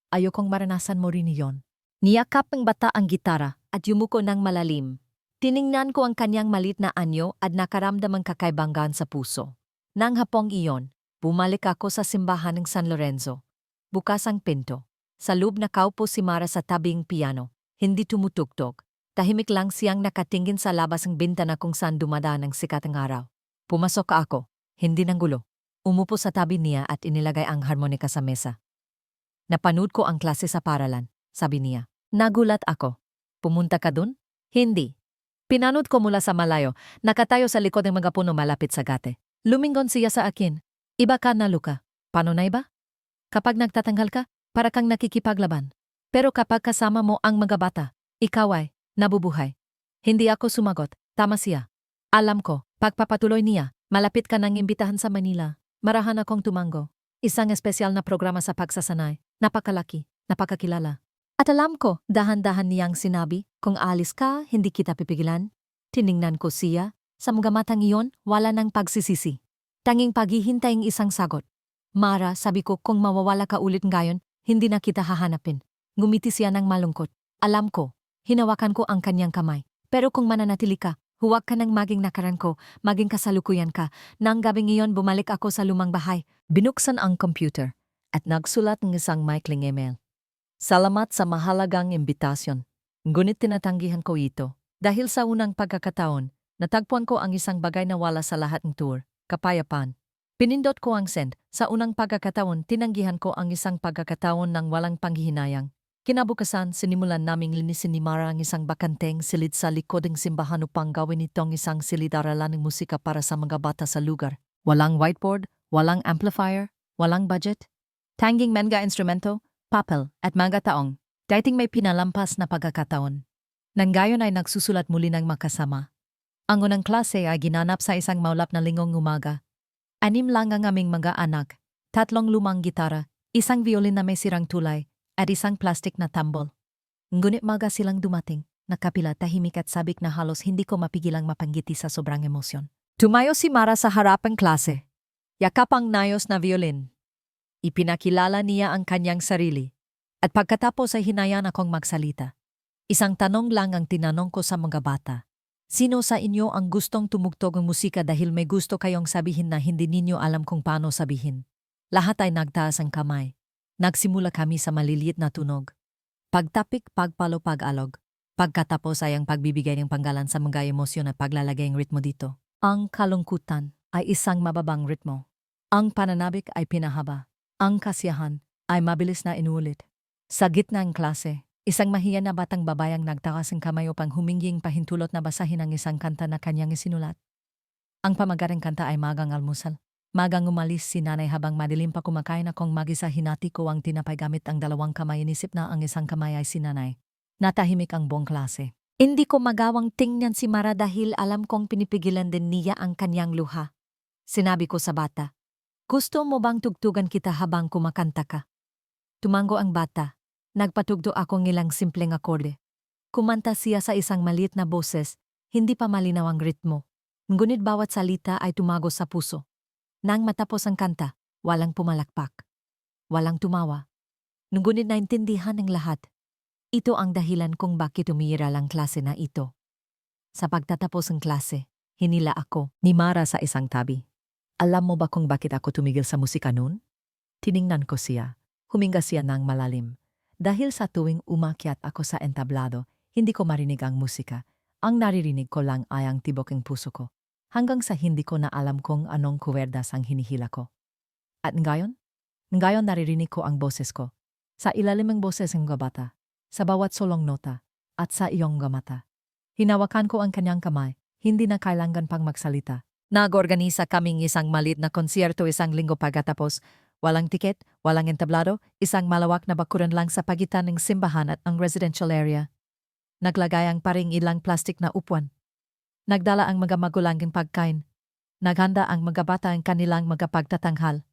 Ayokong maranasan mo rin iyon. Niyakap ng bata ang gitara at yumuko ng malalim. Tiningnan ko ang kanyang malit na anyo at nakaramdam ang kakaibangan sa puso. Nang hapong iyon, bumalik ako sa simbahan ng San Lorenzo. Bukas ang pinto. Sa loob nakaupo si Mara sa tabing piano. Hindi tumutugtog. Tahimik lang siyang nakatingin sa labas ng bintana kung saan dumadaan ang sikat ng araw. Pumasok ako. Hindi nang gulo. Umupo sa tabi niya at inilagay ang harmonika sa mesa. Napanood ko ang klase sa paralan, sabi niya. Nagulat ako. Pumunta ka dun? Hindi. Pinanood ko mula sa malayo, nakatayo sa likod ng mga puno malapit sa gate. Lumingon siya sa akin. Iba ka na, Luka. Paano na iba? Kapag nagtatanghal ka, para kang nakikipaglaban. Pero kapag kasama mo ang mga bata, ikaw ay nabubuhay. Hindi ako sumagot, tama siya. Alam ko, pagpapatuloy niya, malapit ka nang imbitahan sa Manila. Marahan akong tumango. Isang espesyal na programa sa pagsasanay. Napakalaki, napakakilala. At alam ko, dahan-dahan niyang sinabi, kung alis ka, hindi kita pipigilan. Tiningnan ko siya, sa mga matang iyon, wala nang pagsisisi. Tanging paghihintay ng isang sagot. Mara, sabi ko, kung mawawala ka ulit ngayon, hindi na kita hahanapin. Ngumiti siya ng malungkot. Alam ko, hinawakan ko ang kanyang kamay. Pero kung mananatili ka, Huwag ka nang maging nakaraan ko, maging kasalukuyan ka. Nang gabing iyon bumalik ako sa lumang bahay. Binuksan ang computer at nagsulat ng isang maikling email. Salamat sa mahalagang imbitasyon. Ngunit tinatanggihan ko ito. Dahil sa unang pagkakataon, natagpuan ko ang isang bagay na wala sa lahat ng tour, kapayapaan. Pinindot ko ang send. Sa unang pagkakataon, tinanggihan ko ang isang pagkakataon ng walang panghihinayang. Kinabukasan, sinimulan naming linisin ni Mara ang isang bakanteng silid sa likod ng simbahan upang gawin itong isang silid-aralan ng musika para sa mga bata sa lugar. Walang whiteboard, walang amplifier, walang budget. Tanging manga instrumento, papel, at mga taong. Dating may pinalampas na pagkakataon. Nang gayon ay nagsusulat muli ng makasama. Ang unang klase ay ginanap sa isang maulap na lingong umaga. 6 lang ang aming mga anak, 3 lumang gitara, isang violin na may sirang tulay, at isang plastik na tambol. Ngunit maga silang dumating, nakapila tahimik at sabik na halos hindi ko mapigilang mapanggiti sa sobrang emosyon. Tumayo si Mara sa harapang klase. Yakap ang nayos na violin. Ipinakilala niya ang kanyang sarili. At pagkatapos ay hinayan akong magsalita. Isang tanong lang ang tinanong ko sa mga bata. Sino sa inyo ang gustong tumugtog ng musika dahil may gusto kayong sabihin na hindi ninyo alam kung paano sabihin? Lahat ay nagtaas ang kamay. Nagsimula kami sa maliliit na tunog. Pagtapik, pagpalo, pag-alog. Pagkatapos ay ang pagbibigay ng panggalan sa mga emosyon at paglalagay ng ritmo dito. Ang kalungkutan ay isang mababang ritmo. Ang pananabik ay pinahaba. Ang kasiyahan ay mabilis na inuulit. Sa gitna ng klase, isang mahiyan na batang babayang nagtakas ng kamay upang huminging pahintulot na basahin ang isang kanta na kanyang isinulat. Ang pamagarang kanta ay Magang Almusal. Magang umalis si nanay habang madilim pa kumakain akong mag-isa hinati ko ang tinapay gamit ang 2 kamay inisip na ang isang kamay ay si nanay. Natahimik ang buong klase. Hindi ko magawang tingnan si Mara dahil alam kong pinipigilan din niya ang kanyang luha. Sinabi ko sa bata, gusto mo bang tugtugan kita habang kumakanta ka? Tumango ang bata. Nagpatugdo akong ilang simpleng akorde. Kumanta siya sa isang maliit na boses, hindi pa malinaw ang ritmo. Ngunit bawat salita ay tumago sa puso. Nang matapos ang kanta, walang pumalakpak. Walang tumawa. Ngunit naintindihan ng lahat. Ito ang dahilan kung bakit umiiral ang klase na ito. Sa pagtatapos ng klase, hinila ako ni Mara sa isang tabi. Alam mo ba kung bakit ako tumigil sa musika noon? Tiningnan ko siya. Huminga siya ng malalim. Dahil sa tuwing umakyat ako sa entablado, hindi ko marinig ang musika. Ang naririnig ko lang ay ang tibok ng puso ko. Hanggang sa hindi ko na alam kung anong kuwerdas ang hinihila ko. At ngayon naririnig ko ang boses ko. Sa ilalim ng boses ng bata, sa bawat solong nota, at sa iyong mata. Hinawakan ko ang kanyang kamay, hindi na kailangan pang magsalita. Nag-organisa kaming isang maliit na konsyerto isang linggo pagkatapos. Walang tiket, walang entablado, isang malawak na bakuran lang sa pagitan ng simbahan at ang residential area. Naglagay ang paring ilang plastik na upuan. Nagdala ang mga magulang ng pagkain. Naghanda ang mga bata ang kanilang mga pagtatanghal.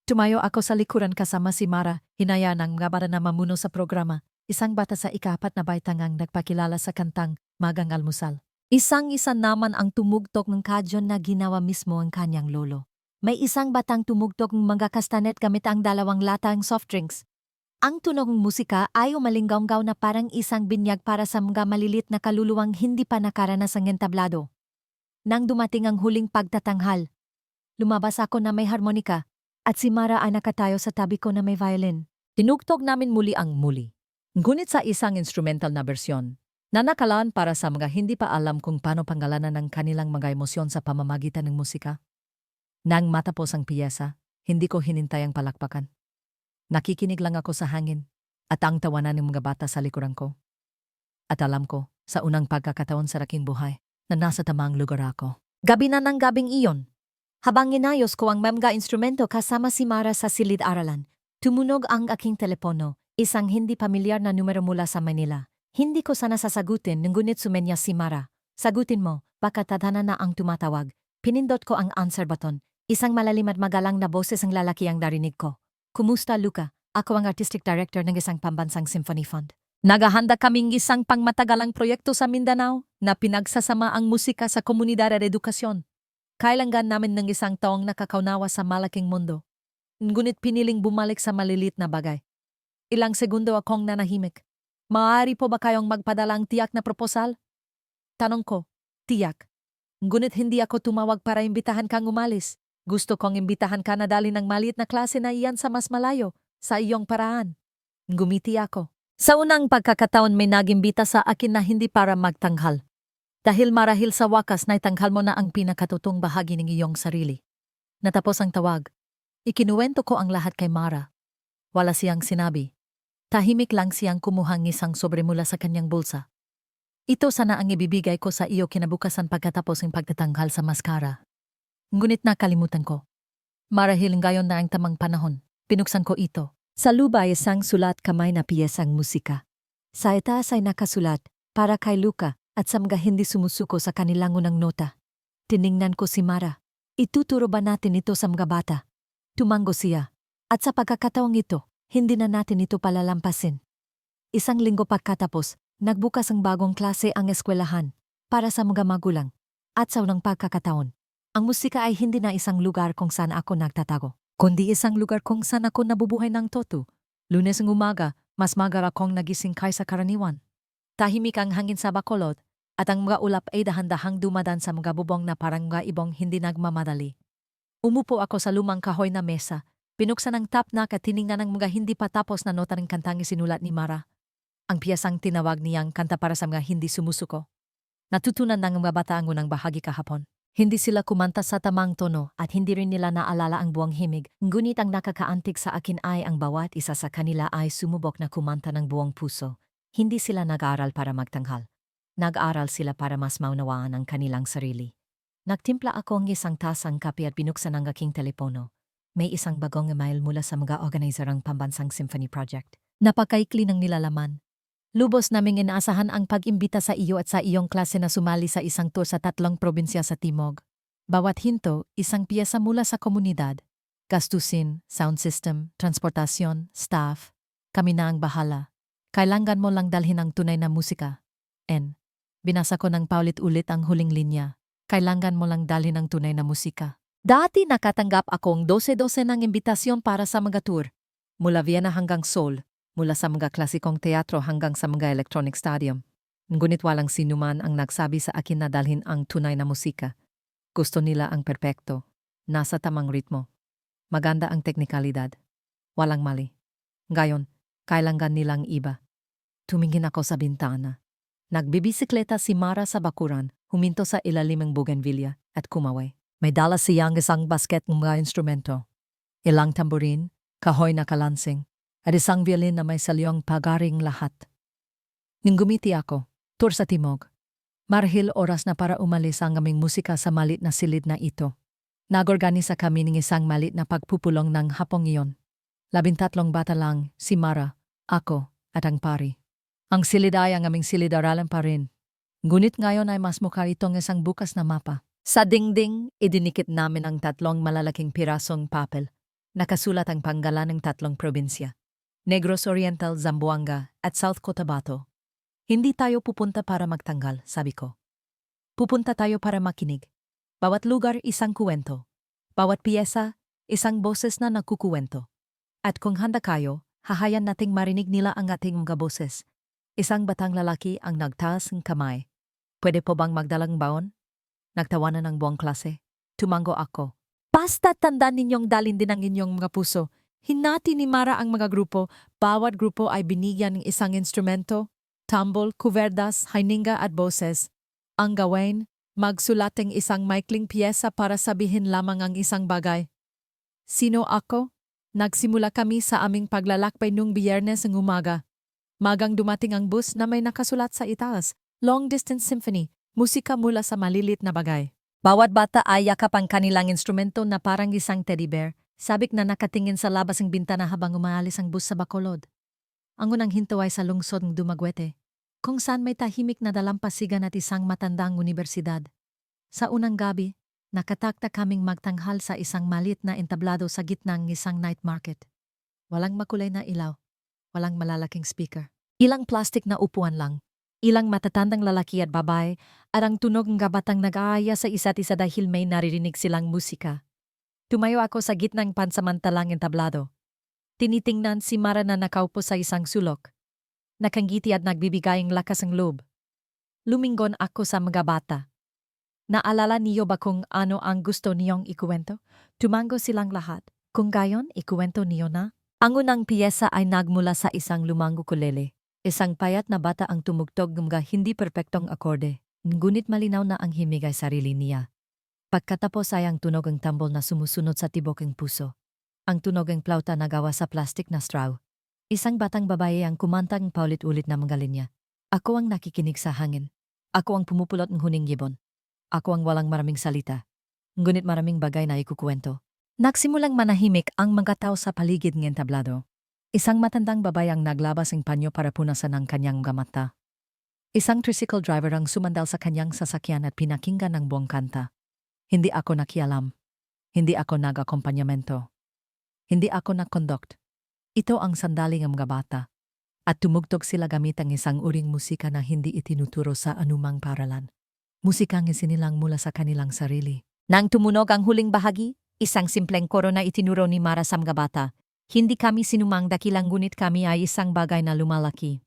Tumayo ako sa likuran kasama si Mara, hinayaan ang mga bata na mamuno sa programa. Isang bata sa ika-4 na baitang ang nagpakilala sa kantang Magang Almusal. Isang-isa naman ang tumugtog ng kadyon na ginawa mismo ang kanyang lolo. May isang batang tumugtog ng mga kastanet gamit ang 2 latang soft drinks. Ang tunog ng musika ay umalinggaw-gaw na parang isang binyag para sa mga malilit na kaluluwang hindi pa nakaranas ng entablado. Nang dumating ang huling pagtatanghal, lumabas ako na may harmonika at si Mara ay nakatayo sa tabi ko na may violin. Tinugtog namin muli ang muli. Ngunit sa isang instrumental na bersyon, na nakalaan para sa mga hindi pa alam kung paano pangalanan ng kanilang mga emosyon sa pamamagitan ng musika. Nang matapos ang piyesa, hindi ko hinintay ang palakpakan. Nakikinig lang ako sa hangin at ang tawanan ng mga bata sa likuran ko. At alam ko, sa unang pagkakataon sa aking buhay, na nasa tamang lugar ako. Gabi na ng gabing iyon. Habang inayos ko ang mga instrumento kasama si Mara sa silid-aralan, tumunog ang aking telepono, isang hindi pamilyar na numero mula sa Manila. Hindi ko sana sasagutin ngunit sumenya si Mara. Sagutin mo, baka tadhana na ang tumatawag. Pinindot ko ang answer button. Isang malalim at magalang na boses ang lalaki ang narinig ko. Kumusta, Luca? Ako ang artistic director ng isang pambansang symphony fund. Naghahanda kaming isang pangmatagalang proyekto sa Mindanao na pinagsasama ang musika sa komunidad at edukasyon. Kailangan namin ng isang taong nakakaunawa sa malaking mundo. Ngunit piniling bumalik sa malilit na bagay. Ilang segundo akong nanahimik. Maaari po ba kayong magpadala ang tiyak na proposal? Tanong ko. Tiyak. Ngunit hindi ako tumawag para imbitahan kang umalis. Gusto kong imbitahan ka na dali ng maliit na klase na iyan sa mas malayo, sa iyong paraan. Ngumiti ako. Sa unang pagkakataon may nagimbita sa akin na hindi para magtanghal. Dahil marahil sa wakas naitanghal mo na ang pinakatutong bahagi ng iyong sarili. Natapos ang tawag. Ikinuwento ko ang lahat kay Mara. Wala siyang sinabi. Tahimik lang siyang kumuhang isang sobre mula sa kanyang bulsa. Ito sana ang ibibigay ko sa iyo kinabukasan pagkatapos ng pagtatanghal sa maskara. Ngunit nakalimutan ko. Marahil ngayon na ang tamang panahon. Pinuksan ko ito. Sa lubay isang sulat kamay na piyesang musika. Sa itaas ay nakasulat, para kay Luca, at sa mga hindi sumusuko sa kanilang unang nota. Tiningnan ko si Mara. Ituturo ba natin ito sa mga bata? Tumango siya. At sa pagkakataong ito, hindi na natin ito palalampasin. Isang linggo pagkatapos, nagbukas ang bagong klase ang eskwelahan para sa mga magulang. At sa unang pagkakataon, ang musika ay hindi na isang lugar kung saan ako nagtatago, kundi isang lugar kung saan ako nabubuhay ng toto. Lunes ng umaga, mas maga akong nagising kaysa karaniwan. Tahimik ang hangin sa Bacolod, at ang mga ulap ay dahan-dahang dumadan sa mga bubong na parang mga ibong hindi nagmamadali. Umupo ako sa lumang kahoy na mesa, pinuksan ang tap na at tiningnan ang mga hindi pa tapos na nota ng kantang isinulat ni Mara. Ang piyesang tinawag niyang kanta para sa mga hindi sumusuko. Natutunan ng mga bata ang unang bahagi kahapon. Hindi sila kumanta sa tamang tono at hindi rin nila naalala ang buong himig, ngunit ang nakakaantig sa akin ay ang bawat isa sa kanila ay sumubok na kumanta ng buong puso. Hindi sila nag-aaral para magtanghal. Nag-aaral sila para mas maunawaan ang kanilang sarili. Nagtimpla ako ng isang tasang kape at binuksan ang aking telepono. May isang bagong email mula sa mga organizerang Pambansang Symphony Project. Napakaikli ng nilalaman. Lubos naming inaasahan ang pag-imbita sa iyo at sa iyong klase na sumali sa isang tour sa 3 probinsya sa Timog. Bawat hinto, isang piyesa mula sa komunidad. Gastusin, sound system, transportasyon, staff. Kami na ang bahala. Kailangan mo lang dalhin ang tunay na musika. Binasa ko ng paulit-ulit ang huling linya. Kailangan mo lang dalhin ang tunay na musika. Dati nakatanggap akong 12-12 ng imbitasyon para sa mga tour. Mula Vienna hanggang Seoul. Mula sa mga klasikong teatro hanggang sa mga electronic stadium. Ngunit walang sinuman ang nagsabi sa akin na dalhin ang tunay na musika. Gusto nila ang perpekto. Nasa tamang ritmo. Maganda ang teknikalidad. Walang mali. Ngayon, kailangan nilang iba. Tumingin ako sa bintana. Nagbibisikleta si Mara sa bakuran, huminto sa ilalim ng bougainvillea at kumaway. May dala siyang isang basket ng mga instrumento. Ilang tamborin, kahoy na kalansing, at isang violin na may salyong pagaring lahat. Nang gumiti ako, tour sa Timog. Marahil oras na para umalis ang aming musika sa malit na silid na ito. Nagorganisa kami ng isang malit na pagpupulong ng hapong iyon. 13 bata lang, si Mara, ako, at ang pari. Ang silid ay ang aming silid-aralan pa rin. Ngunit ngayon ay mas mukha itong isang bukas na mapa. Sa dingding, idinikit namin ang 3 malalaking pirasong papel. Nakasulat ang panggalan ng 3 probinsya. Negros Oriental, Zamboanga, at South Cotabato. Hindi tayo pupunta para magtanggal, sabi ko. Pupunta tayo para makinig. Bawat lugar isang kuwento. Bawat piyesa, isang boses na nagkukuwento. At kung handa kayo, hahayan nating marinig nila ang ating mga boses. Isang batang lalaki ang nagtaas ng kamay. Pwede po bang magdalang baon? Nagtawanan ng buong klase. Tumango ako. Basta tandaan ninyong dalin din ang inyong mga puso. Hinati ni Mara ang mga grupo. Bawat grupo ay binigyan ng isang instrumento, tambol, kuverdas, hininga at boses. Ang gawin, magsulat ng isang maikling piyesa para sabihin lamang ang isang bagay. Sino ako? Nagsimula kami sa aming paglalakbay nung Biyernes ng umaga. Magang dumating ang bus na may nakasulat sa itaas, Long Distance Symphony, musika mula sa malilit na bagay. Bawat bata ay yakap ang kanilang instrumento na parang isang teddy bear, sabik na nakatingin sa labas ng bintana habang umaalis ang bus sa Bacolod. Ang unang hinto ay sa lungsod ng Dumaguete, kung saan may tahimik na dalampasigan at isang matandang unibersidad. Sa unang gabi, nakatakta kaming magtanghal sa isang maliit na entablado sa gitna ng isang night market. Walang makulay na ilaw. Walang malalaking speaker. Ilang plastic na upuan lang. Ilang matatandang lalaki at babae at ang tunog ng gabatang nag-aaya sa isa't isa dahil may naririnig silang musika. Tumayo ako sa gitnang pansamantalang entablado. Tinitingnan si Mara na nakaupo sa isang sulok. Nakangiti at nagbibigay ng lakas ng loob. Lumingon ako sa mga bata. Naalala niyo ba kung ano ang gusto niyong ikuwento? Tumango silang lahat. Kung gayon, ikuwento niyo na. Ang unang piyesa ay nagmula sa isang lumang ukulele. Isang payat na bata ang tumugtog ng mga hindi perpektong akorde. Ngunit malinaw na ang himig ay sarili niya. Pagkatapos ay ang tunog ng tambol na sumusunod sa tibok ng puso. Ang tunog ng plauta na gawa sa plastic na straw. Isang batang babae ang kumantang paulit-ulit na mga linya. Ako ang nakikinig sa hangin. Ako ang pumupulot ng huning gibon. Ako ang walang maraming salita. Ngunit maraming bagay na ikukwento. Nagsimulang manahimik ang mga tao sa paligid ng entablado. Isang matandang babae ang naglabas ng panyo para punasan ang kanyang mga mata. Isang tricycle driver ang sumandal sa kanyang sasakyan at pinakinggan ang buong kanta. Hindi ako nakialam. Hindi ako nag-akompanyamento. Hindi ako nag-conduct. Ito ang sandali ng mga bata. At tumugtog sila gamit ang isang uring musika na hindi itinuturo sa anumang paralan. Musikang isinilang mula sa kanilang sarili. Nang tumunog ang huling bahagi, isang simpleng koro na itinuro ni Mara sa mga bata. Hindi kami sinumang dakilang ngunit kami ay isang bagay na lumalaki.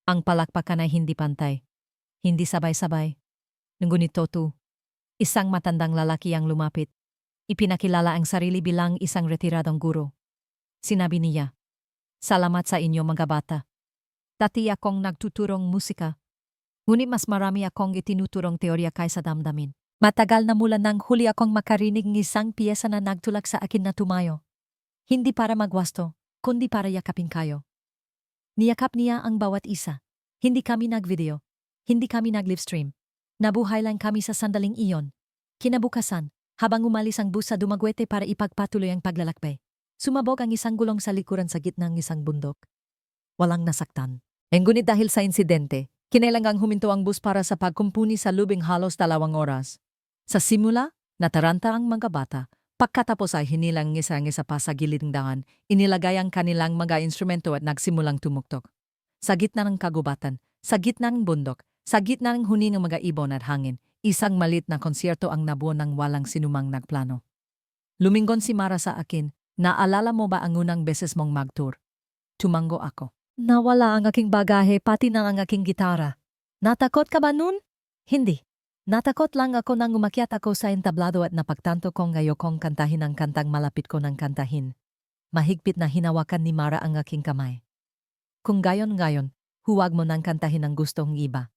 Ang palakpakan ay hindi pantay. Hindi sabay-sabay. Ngunit toto. Isang matandang lalaki ang lumapit. Ipinakilala ang sarili bilang isang retiradong guro. Sinabi niya, "Salamat sa inyo mga bata. Dati akong nagtuturong musika. Ngunit mas marami akong itinuturong teorya kaysa damdamin. Matagal na mula nang huli akong makarinig ng isang piyesa na nagtulak sa akin na tumayo. Hindi para magwasto, kundi para yakapin kayo." Niyakap niya ang bawat isa. Hindi kami nag-video. Hindi kami nag-livestream. Nabuhay lang kami sa sandaling iyon. Kinabukasan, habang umalis ang bus sa Dumaguete para ipagpatuloy ang paglalakbay, sumabog ang isang gulong sa likuran sa gitna ng isang bundok. Walang nasaktan. Ngunit dahil sa insidente, kinailangang huminto ang bus para sa pagkumpuni sa lubing halos 2 oras. Sa simula, nataranta ang mga bata. Pagkatapos ay hinilang isa pa sa gilid ng daan, inilagay ang kanilang mga instrumento at nagsimulang tumugtog. Sa gitna ng kagubatan, sa gitna ng bundok, sa gitna ng huni ng mga ibon at hangin, isang malit na konsyerto ang nabuo ng walang sinumang nagplano. Lumingon si Mara sa akin, "Naalala mo ba ang unang beses mong mag-tour?" Tumango ako. "Nawala ang aking bagahe pati na ang aking gitara." "Natakot ka ba nun?" "Hindi. Natakot lang ako nang umakyat ako sa entablado at napagtanto kong ayokong kantahin ang kantang malapit ko ng kantahin. Mahigpit na hinawakan ni Mara ang aking kamay. "Kung gayon, huwag mo nang kantahin ang gusto ng iba."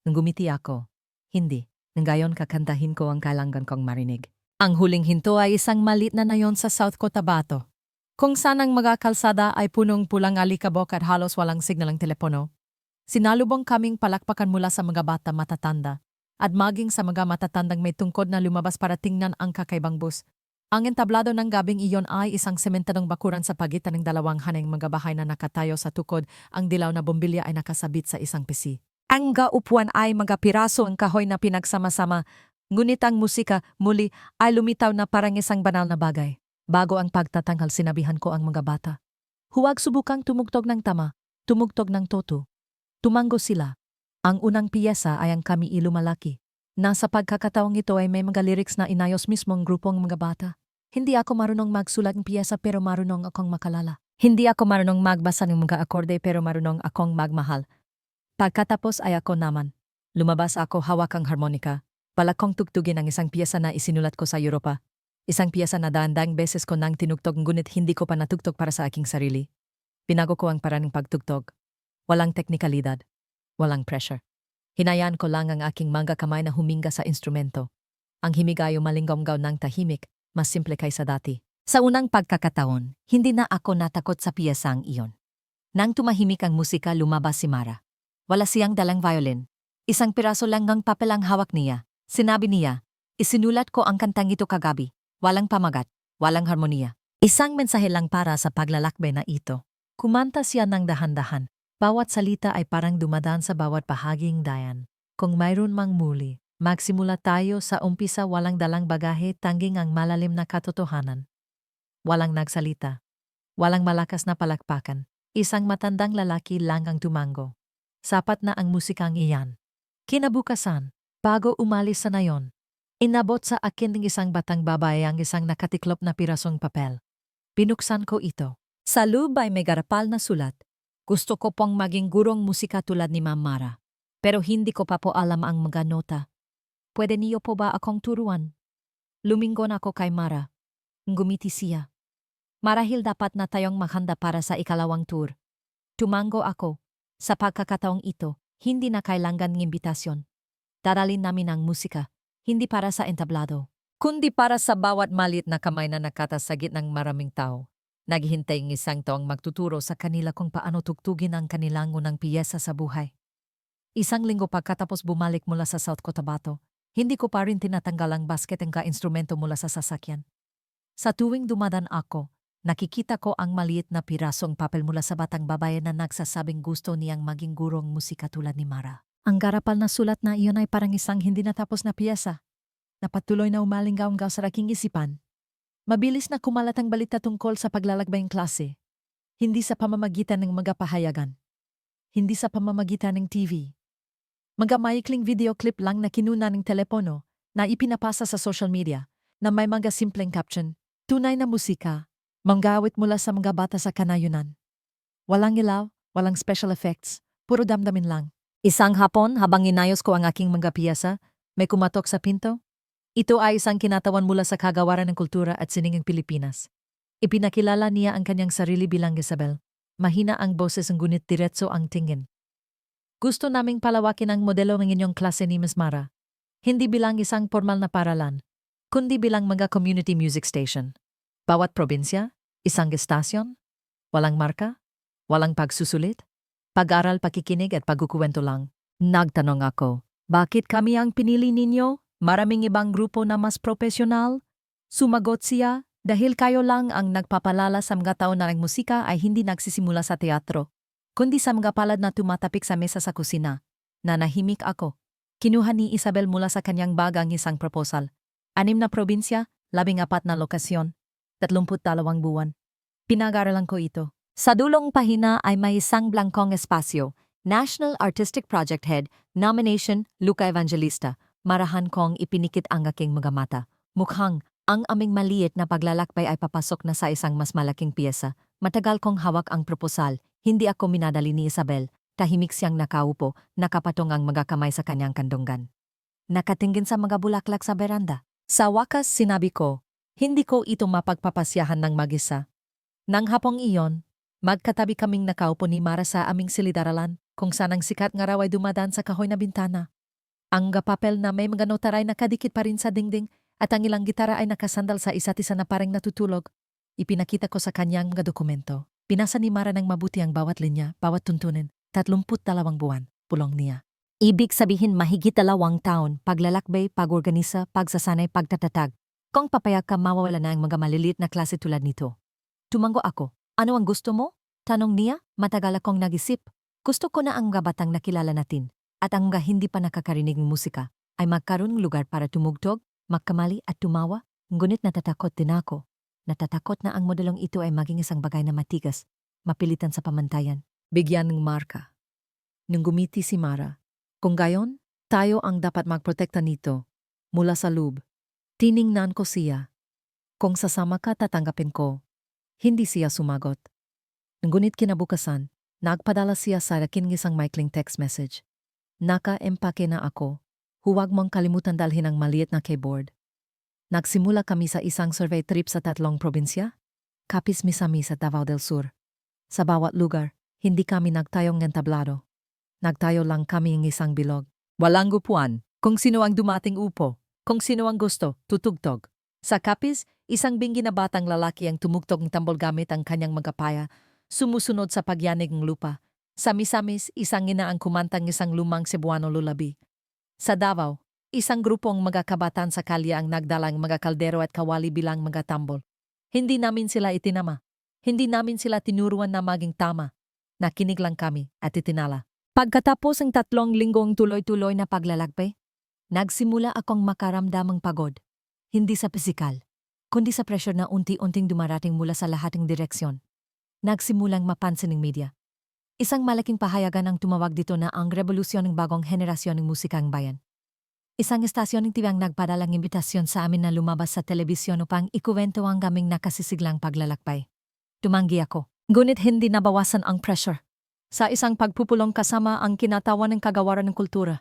Ngumiti ako. "Hindi. Nang gayon kakantahin ko ang kailangan kong marinig." Ang huling hinto ay isang maliit na nayon sa South Cotabato, kung saan ang mga kalsada ay punong pulang alikabok at halos walang signal ng telepono. Sinalubong kaming palakpakan mula sa mga bata matatanda, at maging sa mga matatandang may tungkod na lumabas para tingnan ang kakaibang bus. Ang entablado ng gabing iyon ay isang sementadong bakuran sa pagitan ng dalawang haneng mga bahay na nakatayo sa tukod. Ang dilaw na bombilya ay nakasabit sa isang pisi. Ang upuan ay mga piraso ang kahoy na pinagsama-sama, ngunit ang musika muli ay lumitaw na parang isang banal na bagay. Bago ang pagtatanghal sinabihan ko ang mga bata, "Huwag subukang tumugtog ng tama, tumugtog ng toto." Tumango sila. Ang unang piyesa ay ang Kami Ilumalaki. Nasa pagkakataong ito ay may mga lyrics na inayos mismong grupong mga bata. Hindi ako marunong magsulat ng piyesa pero marunong akong makalala. Hindi ako marunong magbasa ng mga akorde pero marunong akong magmahal. Pagkatapos ay ako naman. Lumabas ako hawak ang harmonika. Balakong tugtugin ang isang piyesa na isinulat ko sa Europa. Isang piyesa na daan-daang beses ko nang tinugtog ngunit hindi ko pa natugtog para sa aking sarili. Pinago ko ang paraan ng pagtugtog. Walang teknikalidad. Walang pressure. Hinayaan ko lang ang aking mga kamay na huminga sa instrumento. Ang himig ay umalinggomgaw ng tahimik, mas simple kaysa dati. Sa unang pagkakataon, hindi na ako natakot sa piyesang iyon. Nang tumahimik ang musika, lumabas si Mara. Wala siyang dalang violin. Isang piraso lang ng papel ang hawak niya. Sinabi niya, "Isinulat ko ang kantang ito kagabi. Walang pamagat, walang harmonia. Isang mensahe lang para sa paglalakbay na ito." Kumanta siya ng dahan-dahan. Bawat salita ay parang dumadaan sa bawat bahaging dayan. Kung mayroon mang muli, magsimula tayo sa umpisa, walang dalang bagahe, tanging ang malalim na katotohanan. Walang nagsalita. Walang malakas na palakpakan. Isang matandang lalaki lang ang tumango. Sapat na ang musikang iyan. Kinabukasan, bago umalis sa nayon, inabot sa akin ng isang batang babae ang isang nakatiklop na pirasong papel. Binuksan ko ito. Sa loob ay may garapal na sulat. "Gusto ko pong maging gurong musika tulad ni Ma'am Mara. Pero hindi ko pa po alam ang mga nota. pwede niyo po ba akong turuan? Lumingon ako kay Mara. Ngumiti siya. Marahil dapat na tayong maghanda para sa ikalawang tour. Tumango ako. Sa pagkakataong ito, hindi na kailangan ng imbitasyon. Daralin namin ang musika, hindi para sa entablado, kundi para sa bawat maliit na kamay na nakatasagit ng maraming tao. Naghihintay ng isang taong magtuturo sa kanila kung paano tugtugin ang kanilang unang piyesa sa buhay. Isang linggo pagkatapos bumalik mula sa South Cotabato, hindi ko pa rin tinatanggal ang basket ng ka-instrumento mula sa sasakyan. Sa tuwing dumadaan ako, nakikita ko ang maliit na pirasong papel mula sa batang babae na nagsasabing gusto niyang maging gurong musika tulad ni Mara. Ang garapal na sulat na iyon ay parang isang hindi natapos na piyesa. Napatuloy na umalinggaw-nggaw sa aking isipan. Mabilis na kumalat ang balita tungkol sa paglalakbayang klase. Hindi sa pamamagitan ng mga pahayagan. Hindi sa pamamagitan ng TV. Mga maikling video clip lang na kinuna ng telepono na ipinapasa sa social media na may mga simpleng caption, tunay na musika, manggawit mula sa mga bata sa kanayunan. Walang ilaw, walang special effects, puro damdamin lang. Isang hapon habang inayos ko ang aking mga piyesa, may kumatok sa pinto. Ito ay isang kinatawan mula sa Kagawaran ng Kultura at Siningang Pilipinas. Ipinakilala niya ang kanyang sarili bilang Isabel. Mahina ang boses ngunit diretso ang tingin. Gusto naming palawakin ang modelo ng inyong klase ni Ms. Mara. Hindi bilang isang formal na paralan, kundi bilang mga community music station. Bawat probinsya, isang estasyon, walang marka, walang pagsusulit, pag-aral, pakikinig at pagkukuwento lang. Nagtanong ako, bakit kami ang pinili ninyo? Maraming ibang grupo na mas profesional? Sumagot siya, dahil kayo lang ang nagpapalala sa mga tao na ang musika ay hindi nagsisimula sa teatro, kundi sa mga palad na tumatapik sa mesa sa kusina. Nanahimik ako. Kinuha ni Isabel mula sa kanyang bag ang isang proposal. 6 na probinsya, 14 na lokasyon, 32 buwan. Pinag-aralan ko ito. Sa dulong pahina ay may isang blankong espasyo, National Artistic Project Head, Nomination, Luca Evangelista. Marahan kong ipinikit ang aking mga mata. Mukhang ang aming maliit na paglalakbay ay papasok na sa isang mas malaking piyesa. Matagal kong hawak ang proposal, hindi ako minadali ni Isabel. Tahimik siyang nakaupo, nakapatong ang mga kamay sa kanyang kandunggan. Nakatingin sa mga bulaklak sa beranda. Sa wakas sinabi ko, hindi ko ito mapagpapasyahan ng mag-isa. Nang hapong iyon, magkatabi kaming nakaupo ni Mara sa aming silid-aralan, kung saan ang sikat nga raw ay dumadaan sa kahoy na bintana. Ang papel na may mga notaray nakadikit pa rin sa dingding at ang ilang gitara ay nakasandal sa isa't isa na parang natutulog. Ipinakita ko sa kanyang mga dokumento. Pinasa ni Mara ng mabuti ang bawat linya, bawat tuntunin. 32 buwan, pulong niya. Ibig sabihin mahigit 2 taon, paglalakbay, pag-organisa, pagsasanay, pagtatatag. Kung papayag ka mawawala na ang mga maliliit na klase tulad nito. Tumango ako. Ano ang gusto mo? Tanong niya, matagal akong nag-isip. Gusto ko na ang mga batang nakilala natin. At ang mga hindi pa nakakarinig ng musika ay magkaroon ng lugar para tumugtog, magkamali at tumawa. Ngunit natatakot din ako. Natatakot na ang modelong ito ay maging isang bagay na matigas, mapilitan sa pamantayan. Bigyan ng marka. Nung gumiti si Mara, kung gayon, tayo ang dapat magprotekta nito mula sa loob. Tiningnan ko siya. Kung sasama ka, tatanggapin ko. Hindi siya sumagot. Ngunit kinabukasan, nagpadala siya sa akin isang maikling text message. Naka-empake na ako. Huwag mong kalimutan dalhin ang maliit na keyboard. Nagsimula kami sa isang survey trip sa 3 probinsya. Kapis Misami sa Davao del Sur. Sa bawat lugar, hindi kami nagtayong entablado. Nagtayo lang kami ng isang bilog. Walang upuan. Kung sino ang dumating upo. Kung sino ang gusto, tutugtog. Sa Kapis, isang binggi na batang lalaki ang tumugtog ng tambol gamit ang kanyang mga paya, sumusunod sa pagyanig ng lupa. Sa Misamis, isang ina ang kumantang isang lumang Cebuano lullaby. Sa Davao, isang grupong mga kabataan sa kalye ang nagdalang mga kaldero at kawali bilang mga tambol. Hindi namin sila itinama. Hindi namin sila tinuruan na maging tama. Nakinig lang kami at itinala. Pagkatapos ng 3 linggong tuloy-tuloy na paglalakbay, nagsimula akong makaramdamang pagod. Hindi sa pisikal, kundi sa pressure na unti-unting dumarating mula sa lahat ng direksyon. Nagsimulang mapansin ng media. Isang malaking pahayagan ang tumawag dito na ang revolusyon ng bagong henerasyon ng musikang bayan. Isang estasyon ng TV ang nagpadalang imbitasyon sa amin na lumabas sa telebisyon upang ikuwento ang aming nakasisiglang paglalakbay. Tumanggi ako, ngunit hindi nabawasan ang pressure. Sa isang pagpupulong kasama ang kinatawan ng Kagawaran ng Kultura,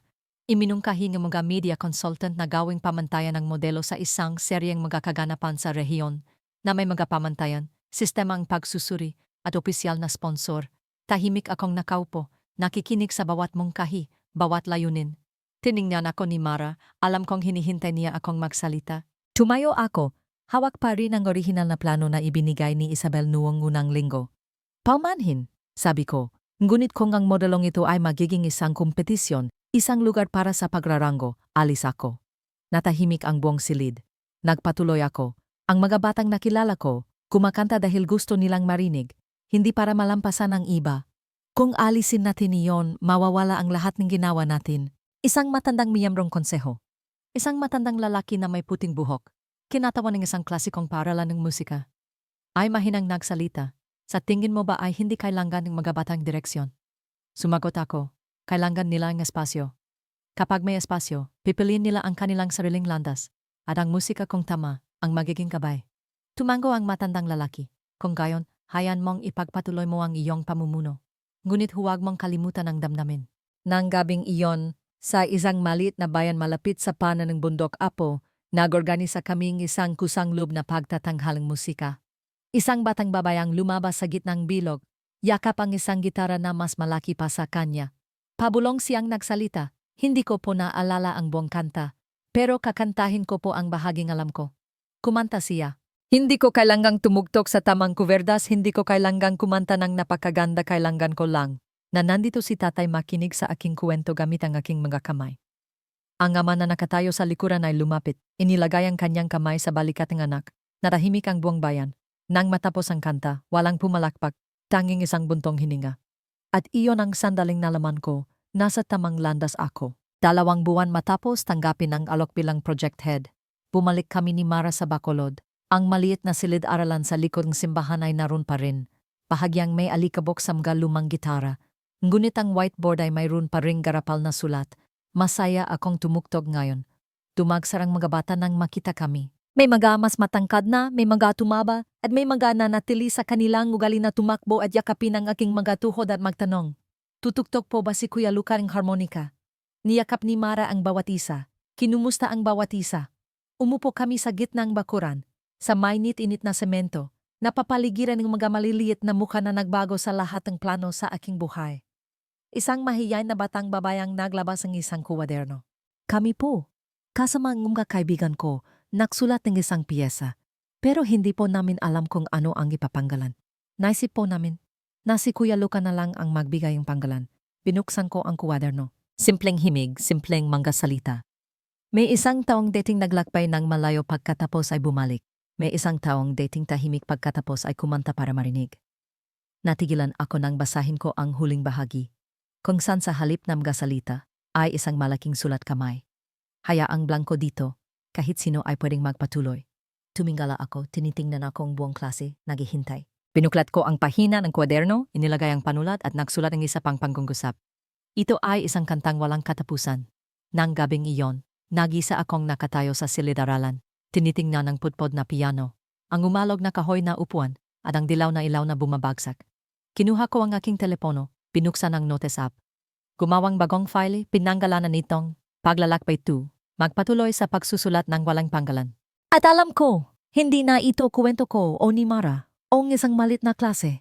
Iminungkahi ng mga media consultant na gawing pamantayan ng modelo sa isang seryeng mga kaganapan sa rehiyon na may mga pamantayan, sistema ang pagsusuri at opisyal na sponsor. Tahimik akong nakaupo, nakikinig sa bawat mungkahi, bawat layunin. Tiningnan ako ni Mara, alam kong hinihintay niya akong magsalita. Tumayo ako, hawak pa rin ang orihinal na plano na ibinigay ni Isabel noong unang linggo. Paumanhin, sabi ko, ngunit kung ang modelong ito ay magiging isang kompetisyon, isang lugar para sa pagraranggo, alis ako. Natahimik ang buong silid. Nagpatuloy ako. Ang mga batang nakilala ko, kumakanta dahil gusto nilang marinig, hindi para malampasan ang iba. Kung alisin natin iyon, mawawala ang lahat ng ginawa natin. Isang matandang miyembrong konseho. Isang matandang lalaki na may puting buhok. Kinatawan ng isang klasikong paaralan ng musika. Ay mahinang nagsalita. Sa tingin mo ba ay hindi kailangan ng mga batang direksyon? Sumagot ako. Kailangan nila ang espasyo. Kapag may espasyo, pipiliin nila ang kanilang sariling landas. At ang musika kung tama, ang magiging gabay. Tumango ang matandang lalaki. Kung gayon, hayaan mong ipagpatuloy mo ang iyong pamumuno. Ngunit huwag mong kalimutan ang damdamin. Nang gabing iyon, sa isang maliit na bayan malapit sa panan ng bundok Apo, nagorganisa kaming isang kusang loob na pagtatanghalang musika. Isang batang babayang lumabas sa gitnang bilog, yakap ang isang gitara na mas malaki pa sa kanya. Pabulong siyang nagsalita, hindi ko po naalala ang buong kanta, pero kakantahin ko po ang bahaging alam ko. Kumanta siya. Hindi ko kailangang tumugtok sa tamang kuwerdas, hindi ko kailangang kumanta ng napakaganda, kailangan ko lang na nandito si tatay makinig sa aking kwento gamit ang aking mga kamay. Ang ama na nakatayo sa likuran ay lumapit, inilagay ang kanyang kamay sa balikat ng anak, natahimik ang buong bayan. Nang matapos ang kanta, walang pumalakpak, tanging isang buntong hininga. At iyon ang sandaling nalaman ko, nasa tamang landas ako. 2 buwan matapos tanggapin ang alok bilang project head. Bumalik kami ni Mara sa Bacolod. Ang maliit na silid-aralan sa likod ng simbahan ay naroon pa rin. Bahagyang may alikabok sa mga lumang gitara. Ngunit ang whiteboard ay mayroon pa ring garapal na sulat. Masaya akong tumugtog ngayon. Tumagsarang mga bata nang makita kami. May mga mas matangkad na, may mga tumaba, at may mga nanatili sa kanilang ugali na tumakbo at yakapin ang aking mga tuhod at magtanong. Tutugtog po ba si Kuya Luca ng harmonika? Niyakap ni Mara ang bawat isa. Kinumusta ang bawat isa. Umupo kami sa gitnang bakuran. Sa mainit-init na semento, napapaligiran ng mga maliliit na mukha na nagbago sa lahat ng plano sa aking buhay. Isang mahiyain na batang babayang naglabas ng isang kuwaderno. Kami po, kasama ang mga kaibigan ko, nagsulat ng isang piyesa. Pero hindi po namin alam kung ano ang ipapanggalan. Naisip po namin, na si Kuya Luca na lang ang magbigay ng panggalan. Binuksan ko ang kuwaderno. Simpleng himig, simpleng mga salita. May isang taong dating naglakbay ng malayo pagkatapos ay bumalik. May isang taong dating tahimik pagkatapos ay kumanta para marinig. Natigilan ako nang basahin ko ang huling bahagi. Kung saan sa halip na mga salita ay isang malaking sulat kamay. Hayaang blanko dito, kahit sino ay pwedeng magpatuloy. Tumingala ako, tinitingnan ako ang buong klase, naghihintay. Binuklat ko ang pahina ng kwaderno, inilagay ang panulat at nagsulat ng isa pang panggungusap. Ito ay isang kantang walang katapusan. Nang gabing iyon, nagisa akong nakatayo sa silid-aralan. Tinitingnan ang putpod na piano, ang umalog na kahoy na upuan, at ang dilaw na ilaw na bumabagsak. Kinuha ko ang aking telepono, binuksan ang notes app. Gumawang bagong file, pinanggalanan nitong Paglalakbay 2, magpatuloy sa pagsusulat ng walang panggalan. At alam ko, hindi na ito kwento ko o ni Mara, o isang malit na klase.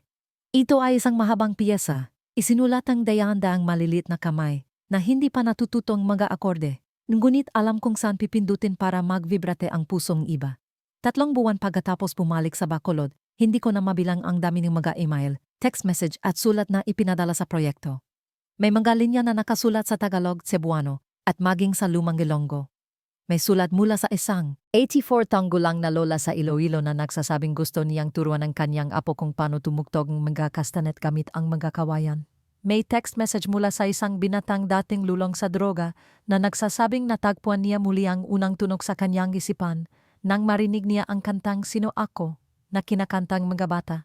Ito ay isang mahabang piyesa, isinulat ang dayan-daang malilit na kamay, na hindi pa natututong mga akorde. Ngunit alam kung saan pipindutin para magvibrate ang pusong iba. 3 buwan pagkatapos bumalik sa Bacolod, hindi ko na mabilang ang dami ng mga email, text message at sulat na ipinadala sa proyekto. May mga linya na nakasulat sa Tagalog, Cebuano, at maging sa lumang Ilonggo. May sulat mula sa isang 84 taong gulang na lola sa Iloilo na nagsasabing gusto niyang turuan ng kanyang apo kung paano tumugtog ng mga kastanet gamit ang mga kawayan. May text message mula sa isang binatang dating lulong sa droga na nagsasabing natagpuan niya muli ang unang tunog sa kanyang isipan nang marinig niya ang kantang Sino Ako na kinakantang mga bata.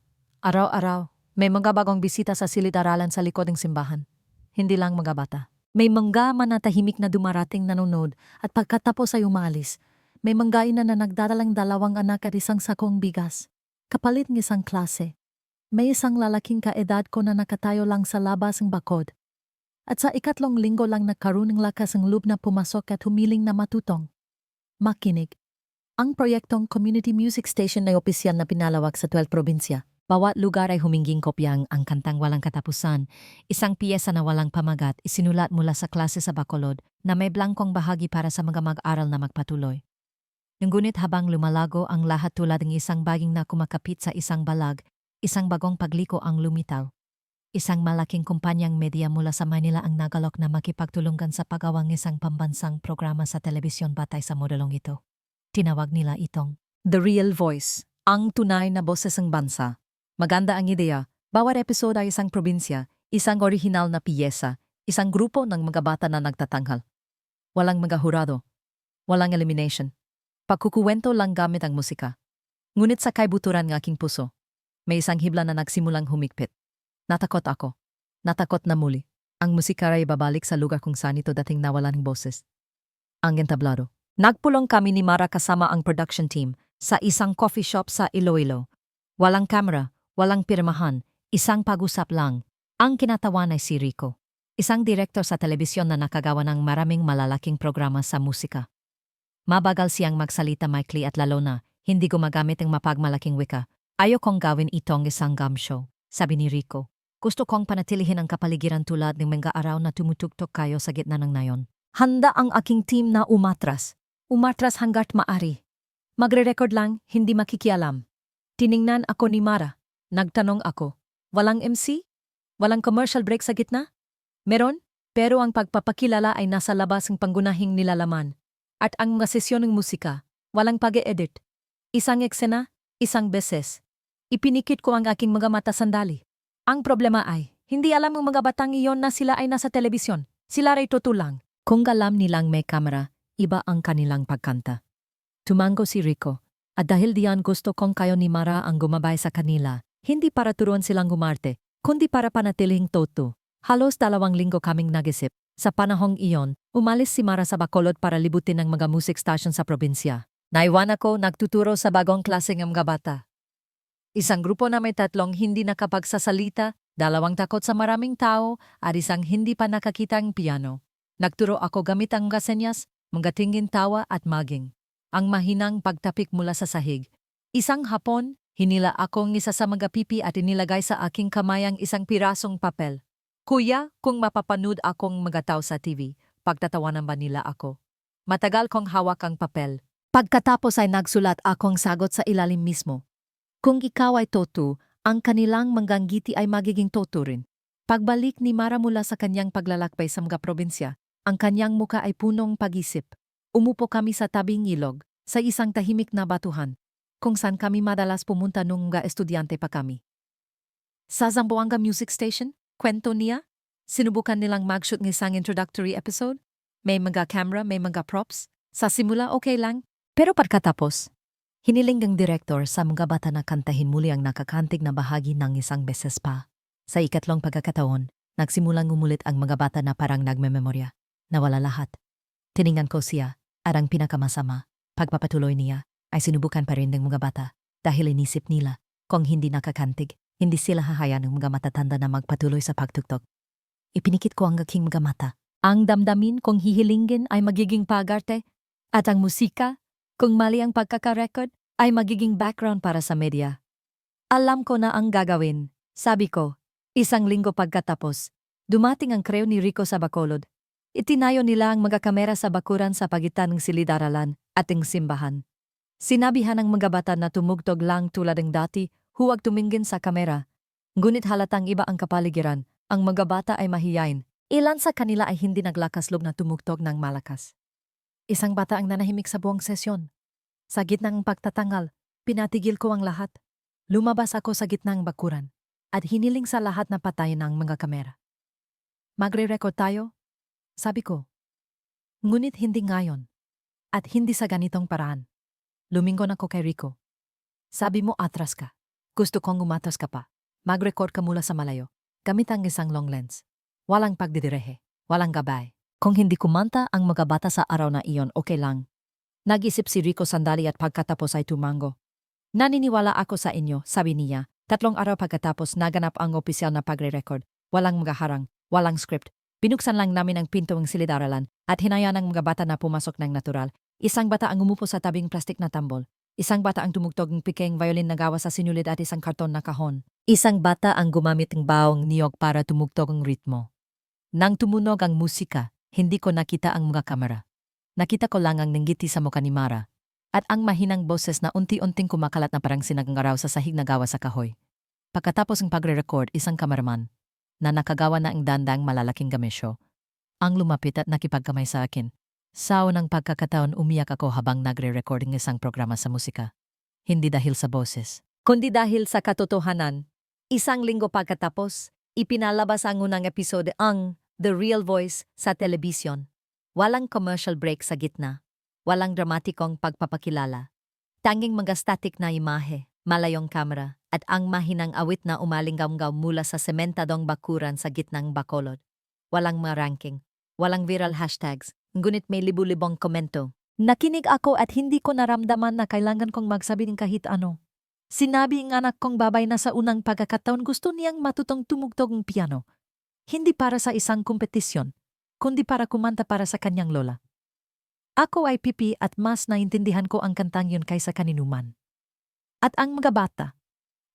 Araw-araw, may mga bagong bisita sa silid-aralan sa likod ng simbahan. Hindi lang mga bata. May mga manatahimik na dumarating nanonood at pagkatapos ay umalis. May mga ina na nagdadalang 2 anak at isang sakong bigas. Kapalit ng isang klase. May isang lalaking kaedad ko na nakatayo lang sa labas ng bakod. At sa ikatlong linggo lang nagkaroon ng lakas ng loob na pumasok at humiling na matutong. Makinig. Ang proyektong Community Music Station ay opisyal na pinalawak sa 12 probinsya. Bawat lugar ay huminging kopya ang kantang walang katapusan, isang piyesa na walang pamagat isinulat mula sa klase sa Bacolod na may blankong bahagi para sa mga mag-aral na magpatuloy. Ngunit habang lumalago ang lahat tulad ng isang baging na kumakapit sa isang balag, isang bagong pagliko ang lumitaw. Isang malaking kumpanyang media mula sa Manila ang nagalok na makipagtulungan sa paggawang isang pambansang programa sa telebisyon batay sa modelong ito. Tinawag nila itong The Real Voice, ang tunay na boses ng bansa. Maganda ang ideya, bawat episode ay isang probinsya, isang orihinal na piyesa, isang grupo ng mga bata na nagtatanghal. Walang mga hurado, walang elimination. Pagkukuwento lang gamit ang musika. Ngunit sa kaibuturan ng aking puso, may isang hibla na nagsimulang humigpit. Natakot ako. Natakot na muli. Ang musika ay babalik sa lugar kung saan ito dating nawalan ng boses. Ang entablado. Nagpulong kami ni Mara kasama ang production team sa isang coffee shop sa Iloilo. Walang kamera, walang pirmahan, isang pag-usap lang. Ang kinatawan ay si Rico, isang direktor sa telebisyon na nakagawa ng maraming malalaking programa sa musika. Mabagal siyang magsalita maikli at lalo na, hindi gumagamit ng mapagmalaking wika. Ayokong gawin itong isang game show, sabi ni Rico. Gusto kong panatilihin ang kapaligiran tulad ng mga araw na tumutugtok kayo sa gitna ng nayon. Handa ang aking team na umatras. Umatras hanggat maari. Magre-record lang, hindi makikialam. Tiningnan ako ni Mara. Nagtanong ako, walang MC? Walang commercial break sa gitna? Meron, pero ang pagpapakilala ay nasa labas ng panggunahing nilalaman. At ang mga sesyon ng musika, walang pag-e-edit. Isang eksena, isang beses. Ipinikit ko ang aking mga mata sandali. Ang problema ay, hindi alam ng mga batang iyon na sila ay nasa telebisyon. Sila ray tutulang. Kung alam nilang may kamera, iba ang kanilang pagkanta. Tumango si Rico, at dahil diyan gusto kong kayo ni Mara ang gumabay sa kanila, hindi para turuan silang gumarte, kundi para panatiling toto. Halos 2 linggo kaming nag-isip. Sa panahong iyon, umalis si Mara sa Bacolod para libutin ang mga music station sa probinsya. Naiwan ako nagtuturo sa bagong klaseng mga bata. Isang grupo na may 3 hindi nakapagsasalita, 2 takot sa maraming tao, at isang hindi pa nakakitang piano. Nagturo ako gamit ang mga senyas, mga tingin tawa at maging. Ang mahinang pagtapik mula sa sahig. Isang hapon, hinila akong isa sa mga pipi at inilagay sa aking kamay ang isang pirasong papel. Kuya, kung mapapanood akong mga tao sa TV, pagtatawanan ba nila ako? Matagal kong hawak ang papel. Pagkatapos ay nagsulat akong sagot sa ilalim mismo. Kung ikaw ay toto, ang kanilang manggangiti ay magiging toto rin. Pagbalik ni Mara mula sa kanyang paglalakbay sa mga probinsya, ang kanyang muka ay punong pag-isip. Umupo kami sa tabing ilog, sa isang tahimik na batuhan, kung saan kami madalas pumunta nung mga estudyante pa kami. Sa Zamboanga Music Station, kwento niya, sinubukan nilang mag-shoot ng isang introductory episode. May mga camera, may mga props. Sa simula okay lang, pero pagkatapos, hiniling ng direktor sa mga bata na kantahin muli ang nakakantig na bahagi ng isang beses pa. Sa ikatlong pagkakataon, nagsimulang umulit ang mga bata na parang nagmememorya. Nawala lahat. Tiningnan ko siya, at ang pinakamasama, pagpapatuloy niya, ay sinubukan pa rin ng mga bata dahil inisip nila kung hindi nakakantig, hindi sila hahayaan ng mga matatanda na magpatuloy sa pagtuktok. Ipinikit ko ang aking mga mata. Ang damdamin kung hihilingin ay magiging pagarte, at ang musika, kung mali ang pagkakarecord, ay magiging background para sa media. Alam ko na ang gagawin, sabi ko. 1 linggo pagkatapos, dumating ang kreo ni Rico sa Bacolod. Itinayo nila ang mga kamera sa bakuran sa pagitan ng silid-aralan at ng simbahan. Sinabihan ng mga bata na tumugtog lang tulad ng dati, huwag tumingin sa kamera. Ngunit halatang iba ang kapaligiran, ang mga bata ay mahiyain. Ilan sa kanila ay hindi naglakas loob na tumugtog ng malakas. Isang bata ang nanahimik sa buong sesyon. Sa gitnang pagtatangal, pinatigil ko ang lahat. Lumabas ako sa gitnang bakuran at hiniling sa lahat na patayin ang mga kamera. Magre-record tayo? Sabi ko. Ngunit hindi ngayon. At hindi sa ganitong paraan. Lumingon ako kay Rico. Sabi mo atras ka. Gusto kong umatras ka pa. Mag-record ka mula sa malayo. Gamit ang isang long lens. Walang pagdidirehe. Walang gabay. Kung hindi kumanta ang mga bata sa araw na iyon, okay lang. Nag-isip si Rico sandali at pagkatapos ay tumango. Naniniwala ako sa inyo, sabi niya. 3 araw pagkatapos naganap ang opisyal na pagre-record. Walang mga harang, walang script. Pinuksan lang namin ang pinto ng silid-aralan at hinayaan ang mga bata na pumasok ng natural. Isang bata ang umupo sa tabing plastik na tambol. Isang bata ang tumugtog ng pikeng violin na gawa sa sinulid at isang karton na kahon. Isang bata ang gumamit ng bawang niyog para tumugtog ang ritmo. Nang tumunog ang musika, hindi ko nakita ang mga kamera. Nakita ko lang ang nanggiti sa mukha ni Mara at ang mahinang boses na unti-unting kumakalat na parang sinagangaraw sa sahig na gawa sa kahoy. Pagkatapos ng pagre-record, isang kameraman na nakagawa na ang dandang malalaking gamisyo ang lumapit at nakipagkamay sa akin. Sa unang pagkakataon umiyak ako habang nagre-record ng isang programa sa musika. Hindi dahil sa boses, kundi dahil sa katotohanan. Isang linggo pagkatapos, ipinalabas ang unang episode ang The Real Voice sa telebisyon. Walang commercial break sa gitna. Walang dramatikong pagpapakilala. Tanging mga static na imahe, malayong kamera, at ang mahinang awit na umalinggaw mula sa sementadong bakuran sa gitnang bakolod. Walang mga ranking, walang viral hashtags, ngunit may libu-libong komento. Nakinig ako at hindi ko naramdaman na kailangan kong magsabi ng kahit ano. Sinabi ng anak kong babay na sa unang pagkakataon gusto niyang matutong tumugtog ng piano. Hindi para sa isang kompetisyon, kundi para kumanta para sa kanyang lola. Ako ay pipi at mas naintindihan ko ang kantang yun kaysa kaninuman. At ang mga bata,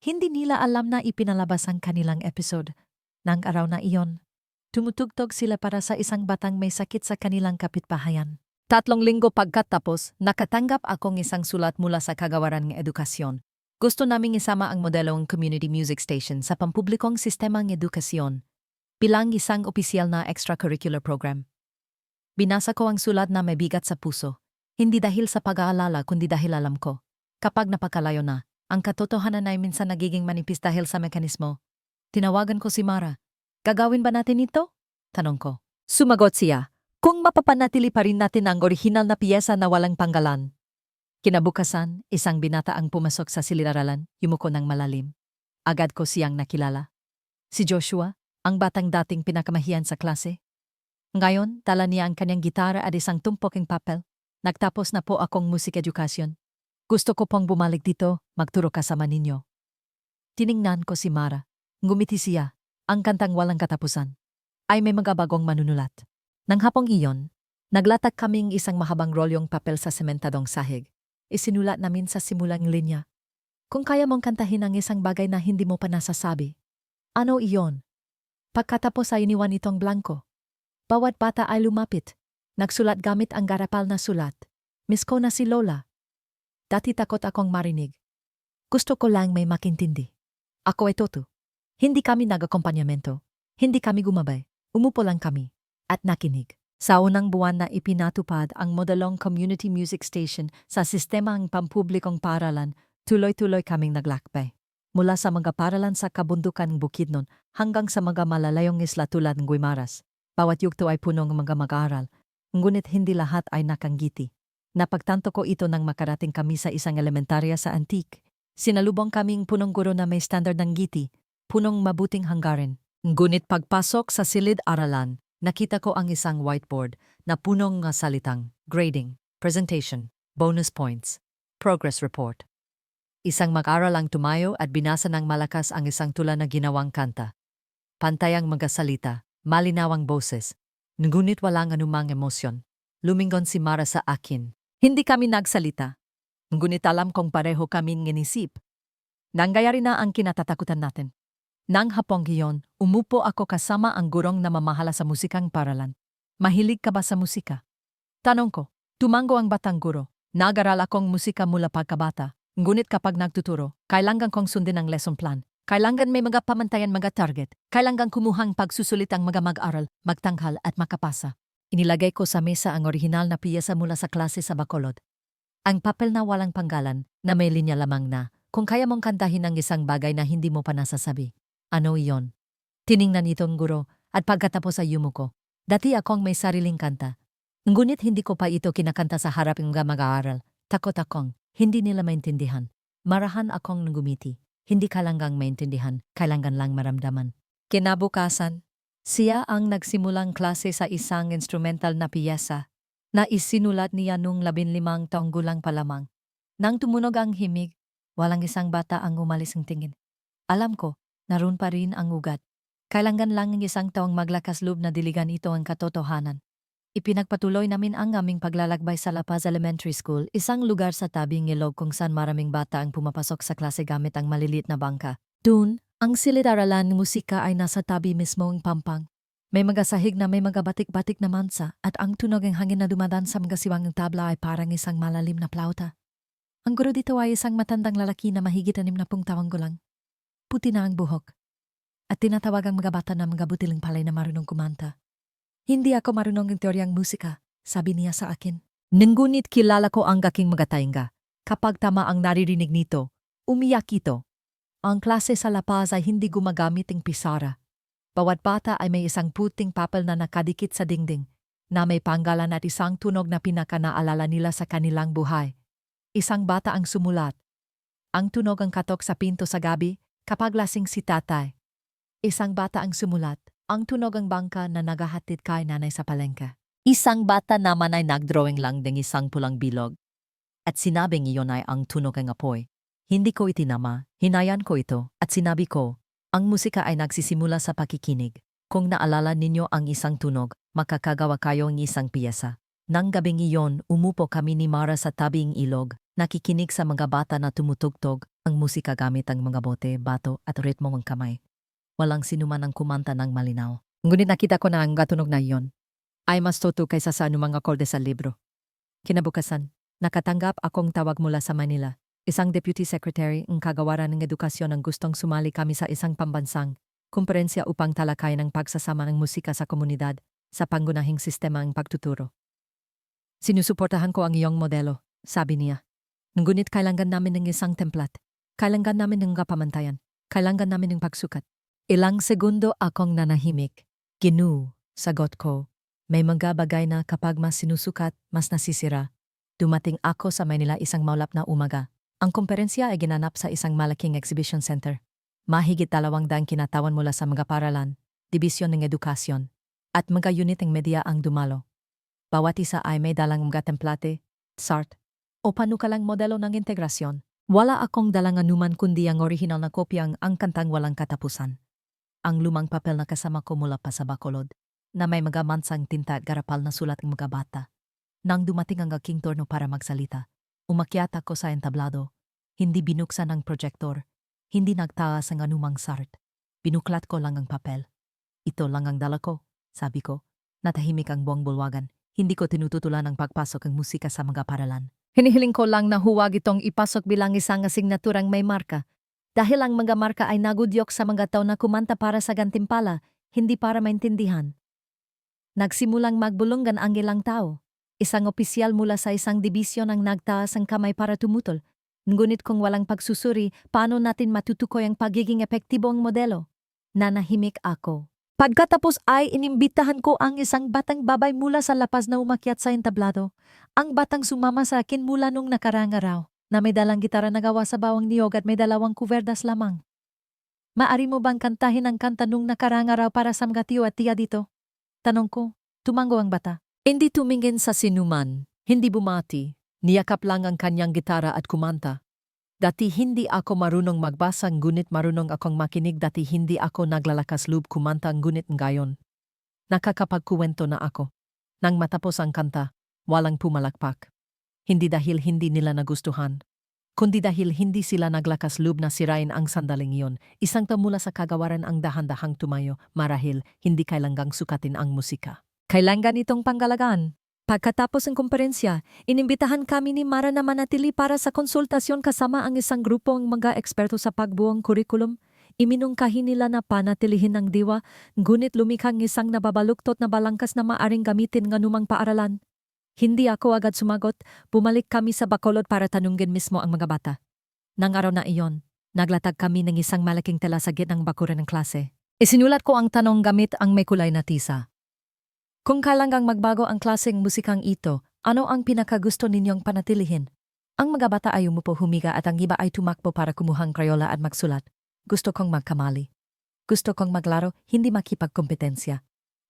hindi nila alam na ipinalabas ang kanilang episode. Nang araw na iyon, tumutugtog sila para sa isang batang may sakit sa kanilang kapitbahayan. 3 linggo pagkatapos, nakatanggap akong isang sulat mula sa Kagawaran ng Edukasyon. Gusto naming isama ang modelong community music station sa pampublikong sistemang edukasyon bilang isang opisyal na extracurricular program. Binasa ko ang sulat na may bigat sa puso, hindi dahil sa pag-aalala kundi dahil alam ko. Kapag napakalayo na, ang katotohanan ay minsan nagiging manipis dahil sa mekanismo. Tinawagan ko si Mara. Gagawin ba natin ito? Tanong ko. Sumagot siya. Kung mapapanatili pa rin natin ang orihinal na piyesa na walang panggalan. Kinabukasan, isang binata ang pumasok sa silid-aralan, yumuko ng malalim. Agad ko siyang nakilala. Si Joshua, ang batang dating pinakamahiyan sa klase. Ngayon, tala niya ang kanyang gitara at isang tumpok ng papel. Nagtapos na po akong music education. Gusto ko pong bumalik dito, magturo kasama ninyo. Tiningnan ko si Mara. Ngumiti siya. Ang kantang walang katapusan ay may mga bagong manunulat. Nang hapong iyon, naglatag kaming isang mahabang rolyong papel sa sementadong sahig. Isinulat namin sa simulang linya. Kung kaya mong kantahin ang isang bagay na hindi mo pa nasasabi. Ano iyon? Pagkatapos ay iniwan itong blanco. Bawat bata ay lumapit. Nagsulat gamit ang garapal na sulat. Miss ko na si Lola. Dati takot akong marinig. Gusto ko lang may makintindi. Ako ay Toto. Hindi kami nag-akompanyamento. Hindi kami gumabay. Umupo lang kami. At nakinig. Sa unang buwan na ipinatupad ang modelong community music station sa sistemang pampublikong paaralan, tuloy-tuloy kaming naglakbay. Mula sa mga paaralan sa kabundukan ng Bukidnon hanggang sa mga malalayong isla tulad ng Guimaras. Bawat yugto ay punong mga mag-aaral, ngunit hindi lahat ay nakanggiti. Napagtanto ko ito nang makarating kami sa isang elementarya sa Antique. Sinalubong kaming punong guro na may standard ng ngiti, punong mabuting hanggarin. Ngunit pagpasok sa silid-aralan, nakita ko ang isang whiteboard na punong ng salitang grading, presentation, bonus points, progress report. Isang mag-aral ang tumayo at binasa ng malakas ang isang tula na ginawang kanta. Pantay ang mga salita, malinawang boses, ngunit walang anumang emosyon. Lumingon si Mara sa akin. Hindi kami nagsalita. Ngunit alam kong pareho kami nginisip. Nangyayari na ang kinatatakutan natin. Nang hapong iyon, umupo ako kasama ang gurong na mamahala sa musikang paralan. Mahilig ka ba sa musika? Tanong ko. Tumango ang batang guro. Nag-aral akong musika mula pagkabata. Ngunit kapag nagtuturo, kailangan kong sundin ang lesson plan. Kailangan may mga pamantayan mga target. Kailangan kumuhang pagsusulit ang mga mag-aral, magtanghal at makapasa. Inilagay ko sa mesa ang orihinal na piyesa mula sa klase sa Bacolod. Ang papel na walang panggalan na may linya lamang na kung kaya mong kantahin ang isang bagay na hindi mo pa nasasabi. Ano iyon? Tiningnan itong guro at pagkatapos ay yumuko. Dati akong may sariling kanta. Ngunit hindi ko pa ito kinakanta sa harap ng mga mag-aaral. Takot akong hindi nila maintindihan. Marahan akong nagumiti. Hindi kailangang maintindihan, kailangan lang maramdaman. Kinabukasan, siya ang nagsimulang klase sa isang instrumental na piyesa na isinulat niya nung 15 taong gulang pa lamang. Nang tumunog ang himig, walang isang bata ang umalis ng tingin. Alam ko, naroon pa rin ang ugat. Kailangan lang ng isang taong maglakas loob na diligan ito ang katotohanan. Ipinagpatuloy namin ang aming paglalakbay sa La Paz Elementary School, isang lugar sa tabing ilog kung saan maraming bata ang pumapasok sa klase gamit ang maliliit na bangka. Doon, ang silid-aralan ng musika ay nasa tabi mismo ng pampang. May mga sahig na may mga batik-batik na mansa at ang tunog ng hangin na dumadaan sa mga siwang ng tabla ay parang isang malalim na plauta. Ang guro dito ay isang matandang lalaki na mahigit 60 taong gulang. Puti na ang buhok. At tinatawag ang mga bata na mga butiling palay na marunong kumanta. Hindi ako marunong ng teoryang musika, sabi niya sa akin. Ngunit kilala ko ang aking mga tainga. Kapag tama ang naririnig nito, umiyak ito. Ang klase sa La Paz ay hindi gumagamit ng pisara. Bawat bata ay may isang puting papel na nakadikit sa dingding, na may panggalan at isang tunog na pinakanaalala nila sa kanilang buhay. Isang bata ang sumulat. Ang tunog ang katok sa pinto sa gabi kapag lasing si tatay. Isang bata ang sumulat. Ang tunog ang bangka na nagahatid kay nanay sa palengke. Isang bata naman ay nagdrawing lang ng isang pulang bilog. At sinabing iyon ay ang tunog ng apoy. Hindi ko itinama, hinayan ko ito, at sinabi ko, ang musika ay nagsisimula sa pakikinig. Kung naalala ninyo ang isang tunog, makakagawa kayo ng isang piyesa. Nang gabing iyon, umupo kami ni Mara sa tabing ilog, nakikinig sa mga bata na tumutugtog ang musika gamit ang mga bote, bato at ritmo ng kamay. Walang sinuman ang kumanta ng malinaw. Ngunit nakita ko na ang gatunog na iyon ay mas toto kaysa sa anumang akorde sa libro. Kinabukasan, nakatanggap akong tawag mula sa Manila. Isang deputy secretary ng kagawaran ng edukasyon ang gustong sumali kami sa isang pambansang kumperensya upang talakayin ang pagsasama ng musika sa komunidad sa pangunahing sistema ng pagtuturo. Sinusuportahan ko ang iyong modelo, sabi niya. Ngunit kailangan namin ng isang templat. Kailangan namin ng kapamantayan. Kailangan namin ng pagsukat. Ilang segundo akong nanahimik. Ginu, sagot ko. May mga bagay na kapag mas sinusukat, mas nasisira. Dumating ako sa Manila isang maulap na umaga. Ang kumperensya ay ginanap sa isang malaking exhibition center. Mahigit 200 kinatawan mula sa mga paralan, dibisyon ng edukasyon, at mga unit ng media ang dumalo. Bawat isa ay may dalang mga template, SART, o panukalang modelo ng integrasyon. Wala akong dalang anuman kundi ang orihinal na kopyang ang kantang walang katapusan. Ang lumang papel na kasama ko mula pa sa Bacolod, na may mga mansang tinta at garapal na sulat ng mga bata. Nang dumating ang aking turno para magsalita, umakyat ako sa entablado. Hindi binuksan ang projector, hindi nagtaas ang anumang SART. Binuklat ko lang ang papel. Ito lang ang dala ko, sabi ko. Natahimik ang buong bulwagan. Hindi ko tinututulan ang pagpasok ng musika sa mga paralan. Hinihiling ko lang na huwag itong ipasok bilang isang asignaturang may marka. Dahil ang mga marka ay nagudyok sa mga tao na kumanta para sa gantimpala, hindi para maintindihan. Nagsimulang magbulungan ang ilang tao. Isang opisyal mula sa isang dibisyon ang nagtaas ang kamay para tumutol. Ngunit kung walang pagsusuri, paano natin matutukoy ang pagiging epektibong modelo? Nanahimik ako. Pagkatapos ay inimbitahan ko ang isang batang babay mula sa La Paz na umakyat sa entablado. Ang batang sumama sa akin mula nung nakarang araw, na may dalang gitara na gawa sa bawang niyog at may 2 kuwerdas lamang. Maari mo bang kantahin ang kanta nung nakarang araw para sa mga tiyo at tiya dito? Tanong ko, tumango ang bata. Hindi tumingin sa sinuman, hindi bumati, niyakap lang ang kanyang gitara at kumanta. Dati hindi ako marunong magbasa ngunit marunong akong makinig, dati hindi ako naglalakas loob kumanta ngunit ngayon. Nakakapagkuwento na ako. Nang matapos ang kanta, walang pumalakpak. Hindi dahil hindi nila nagustuhan, kundi dahil hindi sila naglakas loob na sirain ang sandaling iyon. Isang mula sa kagawaran ang dahan-dahang tumayo, marahil hindi kailangang sukatin ang musika. Kailangan itong panggalagaan. Pagkatapos ng kumperensya, inimbitahan kami ni Mara na manatili para sa konsultasyon kasama ang isang grupong mga eksperto sa pagbuong kurikulum. Iminungkahi nila na panatilihin ang diwa, ngunit lumikhang isang nababaluktot na balangkas na maaring gamitin ng anumang paaralan. Hindi ako agad sumagot, bumalik kami sa Bacolod para tanungin mismo ang mga bata. Nang araw na iyon, naglatag kami ng isang malaking tela sa gitnang bakuran ng klase. Isinulat ko ang tanong gamit ang may kulay na tisa. Kung kailangang magbago ang klaseng musikang ito, ano ang pinakagusto ninyong panatilihin? Ang mga bata ay umupo humiga at ang iba ay tumakbo para kumuhang krayola at magsulat. Gusto kong magkamali. Gusto kong maglaro, hindi makipagkompetensya.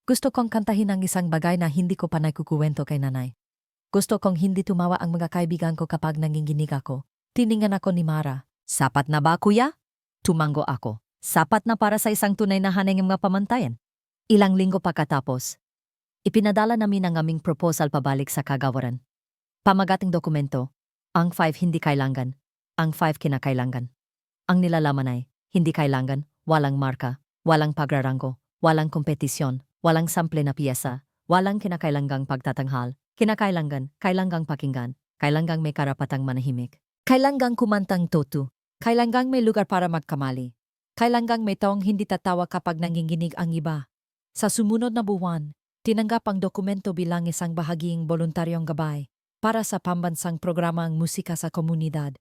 Gusto kong kantahin ang isang bagay na hindi ko pa naikukuwento kay nanay. Gusto kong hindi tumawa ang mga kaibigan ko kapag nanginginig ako. Tiningan ako ni Mara. Sapat na ba, kuya? Tumango ako. Sapat na para sa isang tunay na hanay ng mga pamantayan. Ilang linggo pagkatapos, ipinadala namin ang aming proposal pabalik sa kagawaran. Pamagating dokumento, ang 5 hindi kailangan, ang 5 kinakailangan. Ang nilalaman ay, hindi kailangan, walang marka, walang pagraranggo, walang kompetisyon, walang sample na piyesa, walang kinakailangang pagtatanghal, kinakailangan, kailangang pakinggan, kailangang may karapatang manahimik, kailangang kumantang totu, kailangang may lugar para magkamali, kailangang may taong hindi tatawa kapag nanginginig ang iba. Sa sumunod na buwan, tinanggap ang dokumento bilang isang bahaging voluntaryong gabay para sa pambansang programa ang musika sa komunidad.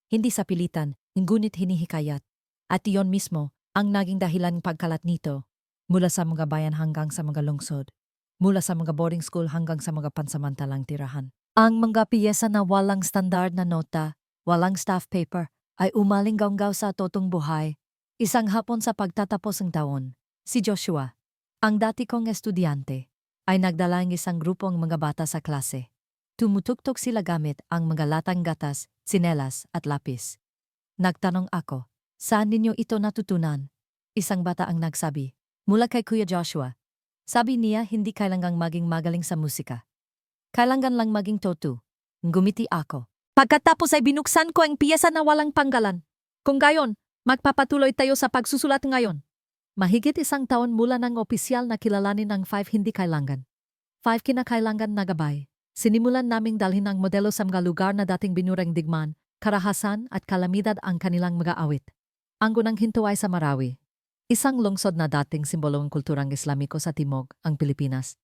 Hindi sa pilitan, ngunit hinihikayat. At iyon mismo ang naging dahilan pagkalat nito mula sa mga bayan hanggang sa mga lungsod, mula sa mga boarding school hanggang sa mga pansamantalang tirahan. Ang mga piyesa na walang standard na nota, walang staff paper, ay umaling gaunggaw sa totong buhay. Isang hapon sa pagtatapos ng taon, si Joshua, ang dati kong estudyante, ay nagdala ng isang grupong mga bata sa klase. Tumutuktok sila gamit ang mga latang gatas, tsinelas at lapis. Nagtanong ako, saan ninyo ito natutunan? Isang bata ang nagsabi, mula kay Kuya Joshua. Sabi niya hindi kailangang maging magaling sa musika. Kailangan lang maging totu. Ngumiti ako. Pagkatapos ay binuksan ko ang piyesa na walang panggalan. Kung gayon, magpapatuloy tayo sa pagsusulat ngayon. Mahigit isang taon mula ng opisyal na kilalanin ang 5 hindi kailangan. 5 kinakailangan na gabay. Sinimulan naming dalhin ang modelo sa mga lugar na dating binurang digmaan, karahasan at kalamidad ang kanilang mga awit. Ang unang hinto ay sa Marawi, isang lungsod na dating simbolo ng kulturang Islamiko sa timog, ang Pilipinas.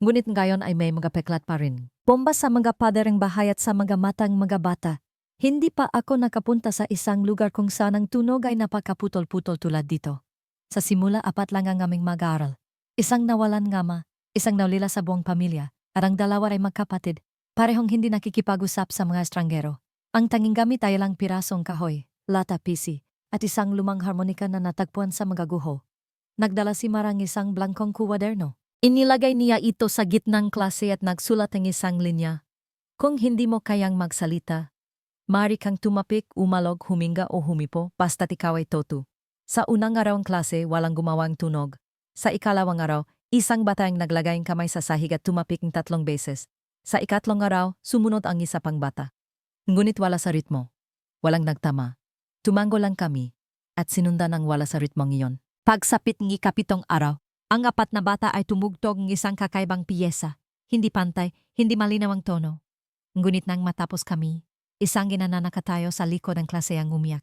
Ngunit ngayon ay may mga peklat pa rin. Bomba sa mga padereng bahay at sa mga matang mga bata. Hindi pa ako nakapunta sa isang lugar kung saan ang tunog ay napakaputol-putol tulad dito. Sa simula 4 lang ang aming mag-aaral. Isang nawalan ngama, isang nawlila sa buong pamilya. At ang dalawa ay magkapatid, parehong hindi nakikipag-usap sa mga estranggero. Ang tanging gamit ay ilang pirasong kahoy, lata pisi, at isang lumang harmonika na natagpuan sa mga guho. Nagdala si Marang isang blangkong kuwaderno. Inilagay niya ito sa gitnang klase at nagsulat ng isang linya. Kung hindi mo kayang magsalita, maaari kang tumapik, umalog, huminga o humipo, basta't ikaw ay totu. Sa unang araw ng klase, walang gumawang tunog. Sa ikalawang araw, isang bata ang naglagay ng kamay sa sahig at tumapik ng 3 beses. Sa ikatlong araw, sumunod ang isa pang bata. Ngunit wala sa ritmo. Walang nagtama. Tumango lang kami. At sinundan ang wala sa ritmong iyon. Pagsapit ng ikapitong araw, ang 4 na bata ay tumugtog ng isang kakaibang piyesa. Hindi pantay, hindi malinaw ang tono. Ngunit nang matapos kami, isang ginananaka tayo sa likod ng klase ang umiyak.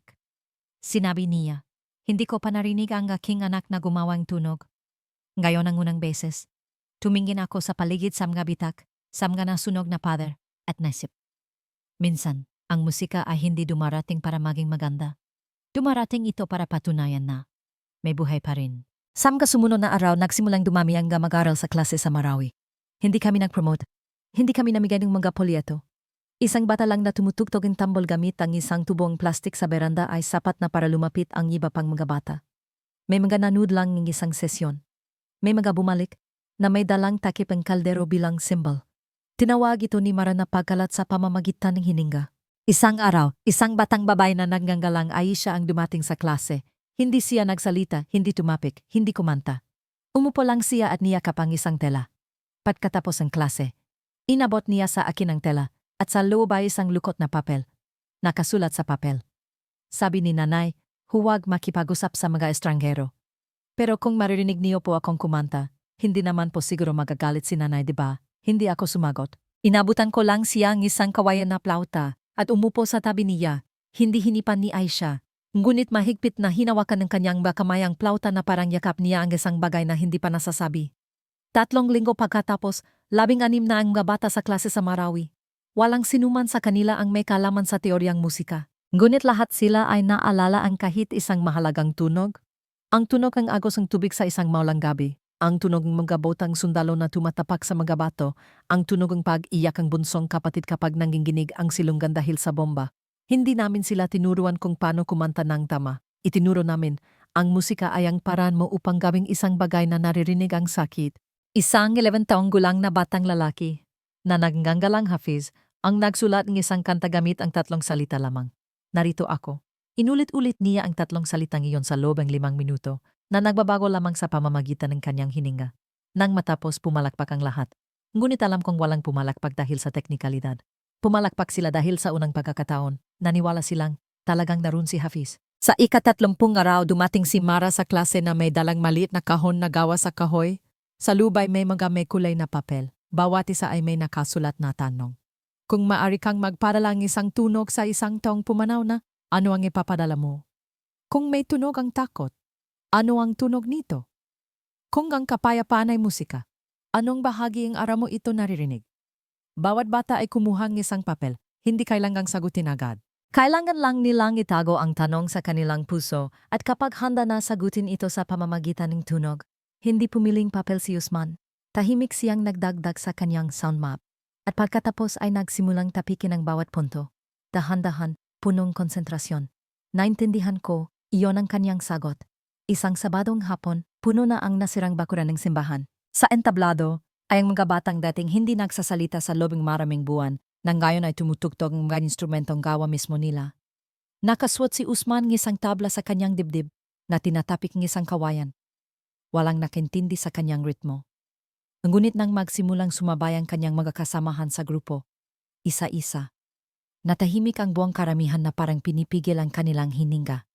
Sinabi niya, hindi ko pa narinig ang aking anak na gumawang tunog. Ngayon ang unang beses, tumingin ako sa paligid sa mga bitak, sa mga nasunog na pader, at naisip. Minsan, ang musika ay hindi dumarating para maging maganda. Dumarating ito para patunayan na may buhay pa rin. Sa mga sumunod na araw, nagsimulang dumami ang mag-aral sa klase sa Marawi. Hindi kami nag-promote. Hindi kami namigay ng mga polyeto. Isang bata lang na tumutugtog ng tambol gamit ang isang tubong plastik sa beranda ay sapat na para lumapit ang iba pang mga bata. May mga nanood lang ng isang sesyon. May mga bumalik na may dalang takip ang kaldero bilang simbol. Tinawag ito ni Mara na pagkalat sa pamamagitan ng hininga. Isang araw, isang batang babae na nagngangalang Aisha ang dumating sa klase. Hindi siya nagsalita, hindi tumapik, hindi kumanta. Umupo lang siya at niyakap ang isang tela. Pagkatapos ng klase, inabot niya sa akin ang tela at sa loob ay isang lukot na papel. Nakasulat sa papel. Sabi ni nanay, huwag makipag-usap sa mga estranggero. Pero kung maririnig niyo po akong kumanta, hindi naman po siguro magagalit si nanay, diba? Hindi ako sumagot. Inabutan ko lang siya ang isang kawayan na plauta at umupo sa tabi niya. Hindi hinipan ni Aisha. Ngunit mahigpit na hinawakan ng kanyang kamay ang plauta na parang yakap niya ang isang bagay na hindi pa nasasabi. 3 linggo pagkatapos, 16 na ang mga bata sa klase sa Marawi. Walang sinuman sa kanila ang may kalaman sa teoryang musika. Ngunit lahat sila ay naalala ang kahit isang mahalagang tunog. Ang tunog ng agos ng tubig sa isang maulang gabi, ang tunog ng mga botang sundalo na tumatapak sa mga bato, ang tunog ng pag-iyak ng bunsong kapatid kapag nanginginig ang silunggan dahil sa bomba. Hindi namin sila tinuruan kung paano kumanta ng tama. Itinuro namin, ang musika ay ang paraan mo upang gawing isang bagay na naririnig ang sakit. Isang 11 taong gulang na batang lalaki, na nagngangalang Hafiz, ang nagsulat ng isang kanta gamit ang 3 salita lamang. Narito ako. Inulit-ulit niya ang tatlong salitang iyon sa loob ng 5 minuto na nagbabago lamang sa pamamagitan ng kanyang hininga. Nang matapos pumalakpak ang lahat. Ngunit alam kong walang pumalakpak dahil sa teknikalidad. Pumalakpak sila dahil sa unang pagkakataon. Naniwala silang talagang naroon si Hafiz. Sa ika-30 araw dumating si Mara sa klase na may dalang maliit na kahon na gawa sa kahoy. Sa lubay may may kulay na papel. Bawat isa ay may nakasulat na tanong. Kung maari kang magpadala ng isang tunog sa isang taong pumanaw na, ano ang ipapadala mo? Kung may tunog ang takot, ano ang tunog nito? Kung ang kapayapaan ay musika, anong bahagi ng araw mo ito naririnig? Bawat bata ay kumuha ng isang papel, hindi kailangang sagutin agad. Kailangan lang nilang itago ang tanong sa kanilang puso at kapag handa na sagutin ito sa pamamagitan ng tunog, hindi pumiling papel si Usman. Tahimik siyang nagdagdag sa kanyang sound map at pagkatapos ay nagsimulang tapikin ang bawat punto. Dahan-dahan, punong konsentrasyon. Naintindihan ko, iyon ang kanyang sagot. Isang Sabadong hapon, puno na ang nasirang bakuran ng simbahan. Sa entablado, ay ang mga batang dating hindi nagsasalita sa loob ng maraming buwan na ngayon ay tumutugtog ng mga instrumentong gawa mismo nila. Nakaswat si Usman ng isang tabla sa kanyang dibdib na tinatapik ng isang kawayan. Walang nakintindi sa kanyang ritmo. Ngunit nang magsimulang sumabay ang kanyang mga kasamahan sa grupo, isa-isa, natahimik ang buong karamihan na parang pinipigil ang kanilang hininga.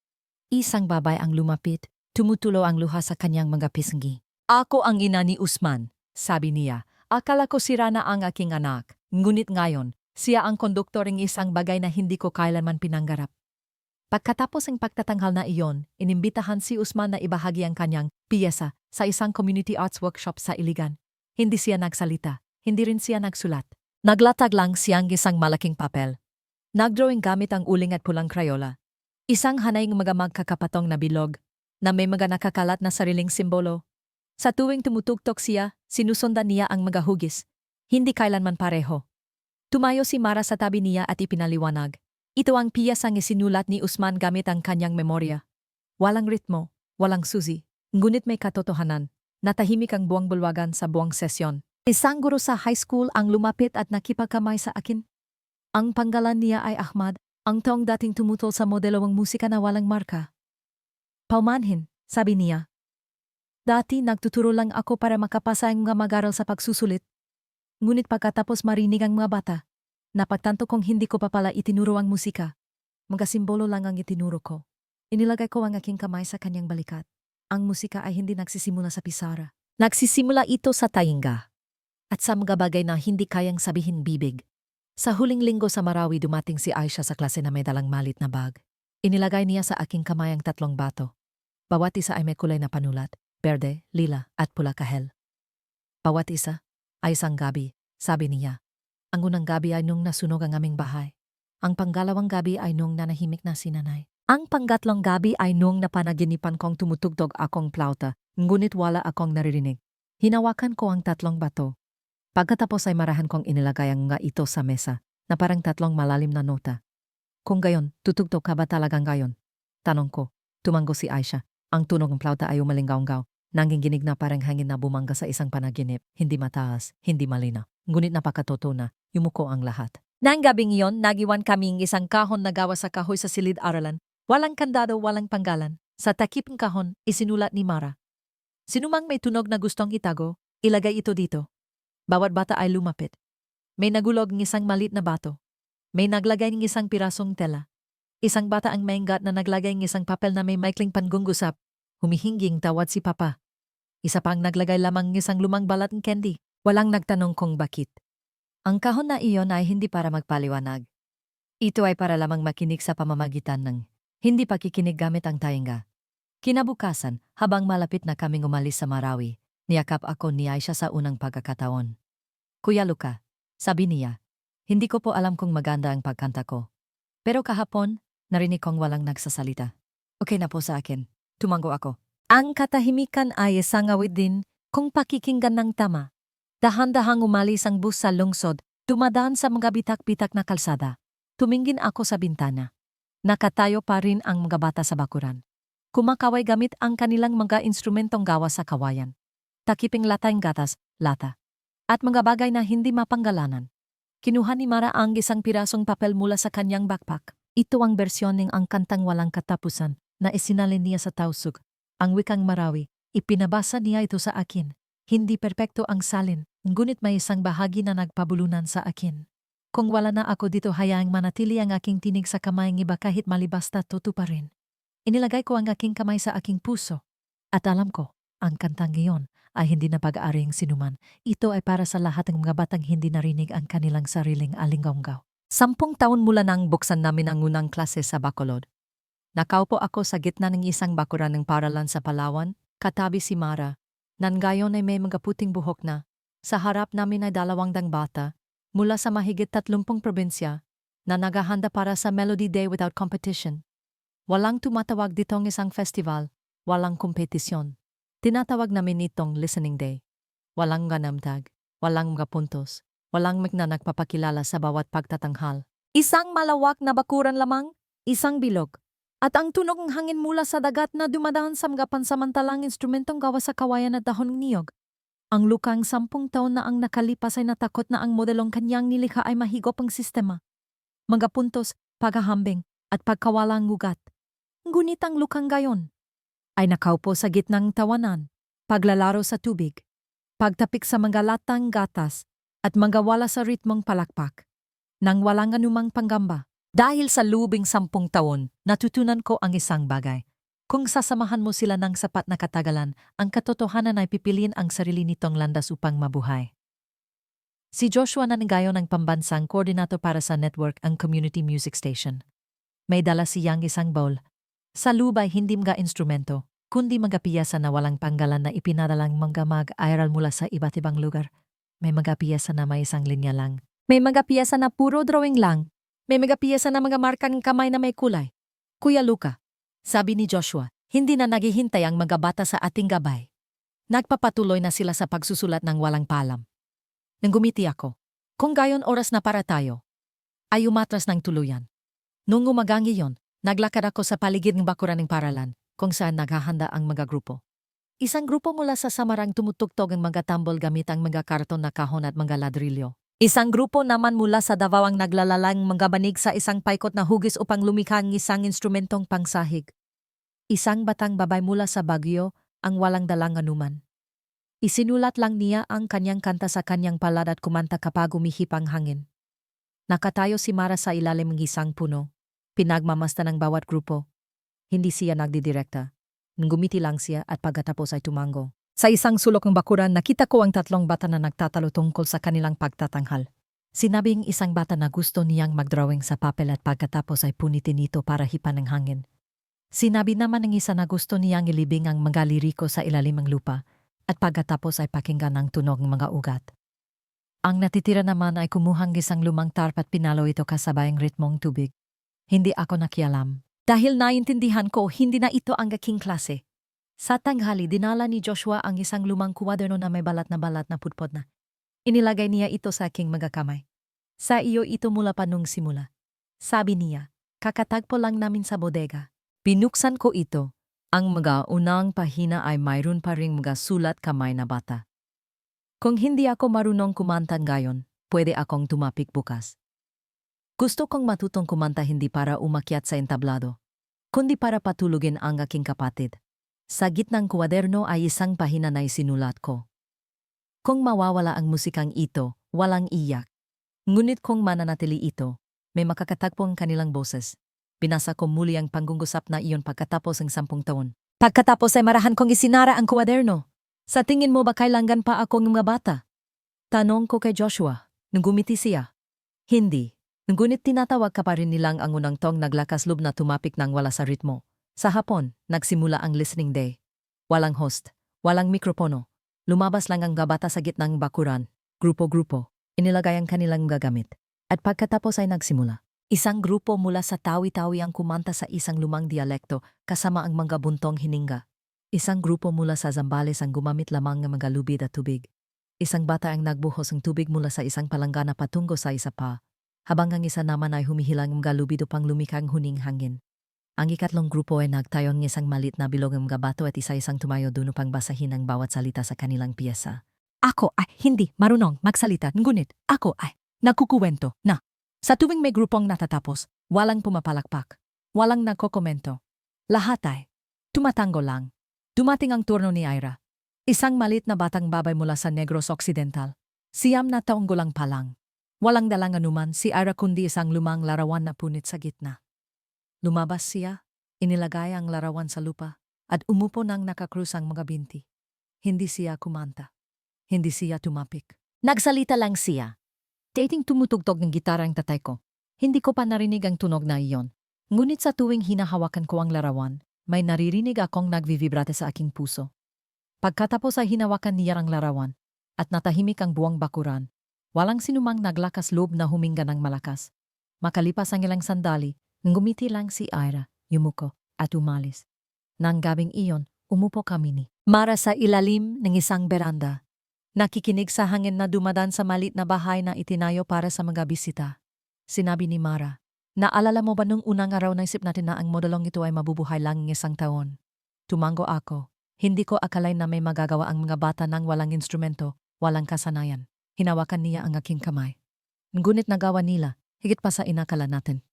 Isang babay ang lumapit, tumutulo ang luha sa kanyang mga pisngi. Ako ang ina ni Usman, sabi niya. Akala ko sira na ang aking anak, ngunit ngayon, siya ang konduktor ng isang bagay na hindi ko kailanman pinanggarap. Pagkatapos ng pagtatanghal na iyon, inimbitahan si Usman na ibahagi ang kanyang piyesa sa isang community arts workshop sa Iligan. Hindi siya nagsalita, hindi rin siya nagsulat. Naglatag lang siyang isang malaking papel. Nagdrawing gamit ang uling at pulang Crayola. Isang hanay ng mga magkakapatong na bilog na may mga nakakalat na sariling simbolo. Sa tuwing tumutugtok siya, sinusundan niya ang mga hugis. Hindi kailanman pareho. Tumayo si Mara sa tabi niya at ipinaliwanag. Ito ang piyesang isinulat ni Usman gamit ang kanyang memorya. Walang ritmo, walang susi, ngunit may katotohanan. Natahimik ang buong bulwagan sa buong sesyon. Isang guro sa high school ang lumapit at nakipagkamay sa akin. Ang panggalan niya ay Ahmad, ang taong dating tumutol sa modelong musika na walang marka. Paumanhin, sabi niya. Dati nagtuturo lang ako para makapasa ang mga mag-aral sa pagsusulit. Ngunit pagkatapos marinig ang mga bata, napagtanto kong hindi ko pa pala itinuro ang musika. Mga simbolo lang ang itinuro ko. Inilagay ko ang aking kamay sa kanyang balikat. Ang musika ay hindi nagsisimula sa pisara. Nagsisimula ito sa tainga. At sa mga bagay na hindi kayang sabihin bibig. Sa huling linggo sa Marawi dumating si Aisha sa klase na may dalang malit na bag. Inilagay niya sa aking kamay ang 3 bato. Bawat isa ay may kulay na panulat, berde, lila at pula kahel. Bawat isa ay isang gabi, sabi niya. Ang unang gabi ay nung nasunog ang aming bahay. Ang panggalawang gabi ay nung nanahimik na si nanay. Ang panggatlong gabi ay nung napanaginipan kong tumutugtog akong plauta, ngunit wala akong naririnig. Hinawakan ko ang 3 bato. Pagkatapos ay marahan kong inilagay ang mga ito sa mesa, na parang 3 malalim na nota. Kung gayon, tutugtog ka ba talagang gayon? Tanong ko. Tumango si Aisha. Ang tunog ng plauta ay umalinggaw-ngaw, nanginginig na parang hangin na bumangga sa isang panaginip, hindi mataas, hindi malinaw. Ngunit napakatotoo na, yumuko ang lahat. Nang gabing iyon, nagiwan kaming isang kahon na gawa sa kahoy sa silid-aralan. Walang kandado, walang panggalan. Sa takip ng kahon, isinulat ni Mara. Sinumang may tunog na gustong itago, ilagay ito dito. Bawat bata ay lumapit. May nagulog ng isang malit na bato. May naglagay ng isang pirasong tela. Isang bata ang mainggat na naglagay ng isang papel na may maikling panggungusap. Humihinging tawad si Papa. Isa pang naglagay lamang ng isang lumang balat ng candy. Walang nagtanong kung bakit. Ang kahon na iyon ay hindi para magpaliwanag. Ito ay para lamang makinig sa pamamagitan ng hindi pakikinig gamit ang tainga. Kinabukasan, habang malapit na kaming umalis sa Marawi, niyakap ako ni Aisha sa unang pagkakataon. Kuya Luca, sabi niya, hindi ko po alam kung maganda ang pagkanta ko. Pero kahapon, narinig kong walang nagsasalita. Okay na po sa akin. Tumango ako. Ang katahimikan ay isang awit din kung pakikinggan ng tama. Dahan-dahang umalis ang bus sa lungsod, dumadaan sa mga bitak-bitak na kalsada. Tumingin ako sa bintana. Nakatayo pa rin ang mga bata sa bakuran. Kumakaway gamit ang kanilang mga instrumentong gawa sa kawayan. Takiping latang gatas, lata. At mga bagay na hindi mapanggalanan. Kinuha ni Mara ang isang pirasong papel mula sa kanyang backpack. Ito ang bersyon ng ang kantang walang katapusan na isinalin niya sa tausug. Ang wikang Marawi, ipinabasa niya ito sa akin. Hindi perpekto ang salin, ngunit may isang bahagi na nagpabulunan sa akin. Kung wala na ako dito hayaang manatili ang aking tinig sa kamay ng iba kahit malibasta tutu pa rin. Inilagay ko ang aking kamay sa aking puso. At alam ko, ang kantang iyon ay hindi na pag-aaring sinuman. Ito ay para sa lahat ng mga batang hindi narinig ang kanilang sariling alinggaw. 10 taon mula nang buksan namin ang unang klase sa Bacolod. Nakaupo ako sa gitna ng isang bakuran ng paralan sa Palawan, katabi si Mara, nang gayon ay may mga puting buhok na. Sa harap namin ay 200 bata, mula sa mahigit 30 probinsya, na naghahanda para sa Melody Day without competition. Walang tumatawag ditong isang festival, walang kompetisyon. Tinatawag namin itong listening day. Walang ganamtag, walang mga puntos. Walang nagpapakilala sa bawat pagtatanghal. Isang malawak na bakuran lamang, isang bilog. At ang tunog ng hangin mula sa dagat na dumadaan sa mga pansamantalang instrumentong gawa sa kawayan at dahon ng niyog. Ang lukang 10 taon na ang nakalipas ay natakot na ang modelong kanyang nilikha ay mahigop ang sistema. Mga puntos, paghahambing, at pagkawalang ugat. Ngunit ang lukang gayon ay nakaupo sa gitnang tawanan, paglalaro sa tubig, pagtapik sa mga latang gatas, at manggawala sa ritmong palakpak. Nang walang anumang panggamba, dahil sa lubing 10 taon, natutunan ko ang isang bagay. Kung sasamahan mo sila ng sapat na katagalan, ang katotohanan ay pipiliin ang sarili nitong landas upang mabuhay. Si Joshua nanagayon ng pambansang koordinator para sa network ang community music station. May dala siyang isang bowl. Sa lubay hindi mga instrumento, kundi mga piyesa na walang panggalan na ipinadalang mga mag-aral mula sa iba't ibang lugar. May mga piyesa na may isang linya lang. May mga piyesa na puro drawing lang. May mga piyesa na mga markang kamay na may kulay. Kuya Luca, sabi ni Joshua, hindi na naghihintay ang mga bata sa ating gabay. Nagpapatuloy na sila sa pagsusulat ng walang palam. Nang gumiti ako, kung gayon oras na para tayo, ay umatras ng tuluyan. Nung umagang iyon, naglakad ako sa paligid ng bakuran ng paralan, kung saan naghahanda ang mga grupo. Isang grupo mula sa Samarang tumutugtog ang mga tambol gamit ang mga karton na kahon at mga ladrilyo. Isang grupo naman mula sa Davao ang naglalalang mga banig sa isang paikot na hugis upang lumikha ng isang instrumentong pangsahig. Isang batang babay mula sa Baguio ang walang dalang anuman. Isinulat lang niya ang kanyang kanta sa kanyang palad at kumanta kapag umihip ang hangin. Nakatayo si Mara sa ilalim ng isang puno. Pinagmamasta ng bawat grupo. Hindi siya nagdidirekta. Ngumiti lang siya at pagkatapos ay tumango. Sa isang sulok ng bakuran, nakita ko ang 3 bata na nagtatalo tungkol sa kanilang pagtatanghal. Sinabing isang bata na gusto niyang magdrawing sa papel at pagkatapos ay punitin ito para hipan ng hangin. Sinabi naman ng isa na gusto niyang ilibing ang mga liriko sa ilalim ng lupa at pagkatapos ay pakinggan ang tunog ng mga ugat. Ang natitira naman ay kumuhang isang lumang tarp at pinalo ito kasabay ang ritmong tubig. Hindi ako nakialam. Dahil naintindihan ko hindi na ito ang aking klase. Sa tanghali, dinala ni Joshua ang isang lumang kuwaderno na may balat na putpod na. Inilagay niya ito sa aking mga kamay. Sa iyo ito mula pa nung simula. Sabi niya, kakatagpo lang namin sa bodega. Binuksan ko ito. Ang mga unang pahina ay mayroon pa ring mga sulat kamay na bata. Kung hindi ako marunong kumanta ngayon, pwede akong tumapik bukas. Gusto kong matutong kumanta hindi para umakyat sa entablado, kundi para patulugin ang aking kapatid. Sa gitnang kuwaderno ay isang pahina na isinulat ko. Kung mawawala ang musikang ito, walang iyak. Ngunit kung mananatili ito, may makakatagpo ang kanilang boses. Binasa ko muli ang panggungusap na iyon pagkatapos ng 10 taon. Pagkatapos ay marahan kong isinara ang kuwaderno. Sa tingin mo ba kailangan pa ako ng mga bata? Tanong ko kay Joshua, nung gumiti siya. Hindi. Ngunit tinatawag ka pa rin nilang ang unang tong naglakas-loob na tumapik ng wala sa ritmo. Sa hapon, nagsimula ang listening day. Walang host, walang mikropono. Lumabas lang ang gabata sa gitnang bakuran, grupo-grupo. Inilagay ang kanilang gagamit. At pagkatapos ay nagsimula. Isang grupo mula sa Tawi-Tawi ang kumanta sa isang lumang dialekto kasama ang mga buntong hininga. Isang grupo mula sa Zambales ang gumamit lamang ng mga lubid at tubig. Isang bata ang nagbuhos ng tubig mula sa isang palanggana patungo sa isa pa. Habang ang isa naman ay humihilang mga lubid upang lumikang huning hangin. Ang ikatlong grupo ay nagtayo ng isang malit na bilog ng mga bato at isa-isang tumayo dun upang basahin ang bawat salita sa kanilang piyesa. Ako ay hindi marunong magsalita, ngunit ako ay nagkukuwento na. Sa tuwing may grupong natatapos, Walang pumapalakpak. Walang nagkokomento. Lahat ay tumatango lang. Dumating ang turno ni Ira. Isang malit na batang babay mula sa Negros Occidental. Siyam na taong gulang pa lang. Walang dalang anuman si Ira kundi isang lumang larawan na punit sa gitna. Lumabas siya, inilagay ang larawan sa lupa, at umupo nang nakakrus ang mga binti. Hindi siya kumanta. Hindi siya tumapik. Nagsalita lang siya. Dating tumutugtog ng gitara ang tatay ko. Hindi ko pa narinig ang tunog na iyon. Ngunit sa tuwing hinahawakan ko ang larawan, may naririnig akong nagvivibrate sa aking puso. Pagkatapos ay hinawakan niya ang larawan, at natahimik ang buwang bakuran. Walang sinumang naglakas loob na huminga ng malakas. Makalipas ang ilang sandali, ngumiti lang si Ira, yumuko, at umalis. Nang gabing iyon, umupo kami ni Mara sa ilalim ng isang beranda. Nakikinig sa hangin na dumadaan sa maliit na bahay na itinayo para sa mga bisita. Sinabi ni Mara, "Naalala mo ba nung unang araw na isip natin na ang modelong ito ay mabubuhay lang ng isang taon?" Tumango ako. Hindi ko akalain na may magagawa ang mga bata nang walang instrumento, walang kasanayan. Hinawakan niya ang aking kamay. Ngunit nagawa nila, higit pa sa inakala natin.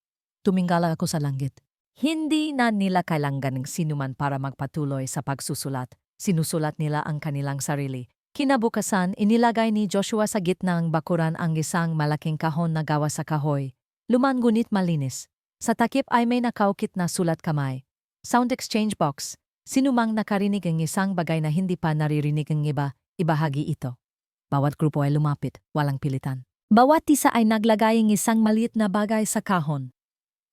Tumingala ako sa langit. Hindi na nila kailangan ng sinuman para magpatuloy sa pagsusulat. Sinusulat nila ang kanilang sarili. Kinabukasan, inilagay ni Joshua sa gitna ng bakuran ang isang malaking kahon na gawa sa kahoy. Luman ngunit malinis. Sa takip ay may nakaukit na sulat kamay. Sound exchange box. Sinumang nakarinig ng isang bagay na hindi pa naririnig ng iba, ibahagi ito. Bawat grupo ay lumapit, walang pilitan. Bawat isa ay naglagay ng isang maliit na bagay sa kahon.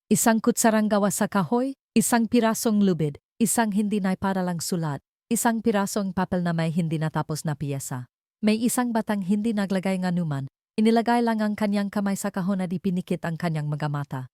Isang kutsarang gawa sa kahoy, isang pirasong lubid, isang hindi naiparalang sulat, isang pirasong papel na may hindi natapos na piyesa. May isang batang hindi naglagay ng anuman, inilagay lang ang kanyang kamay sa kahon at ipinikit ang kanyang mga mata.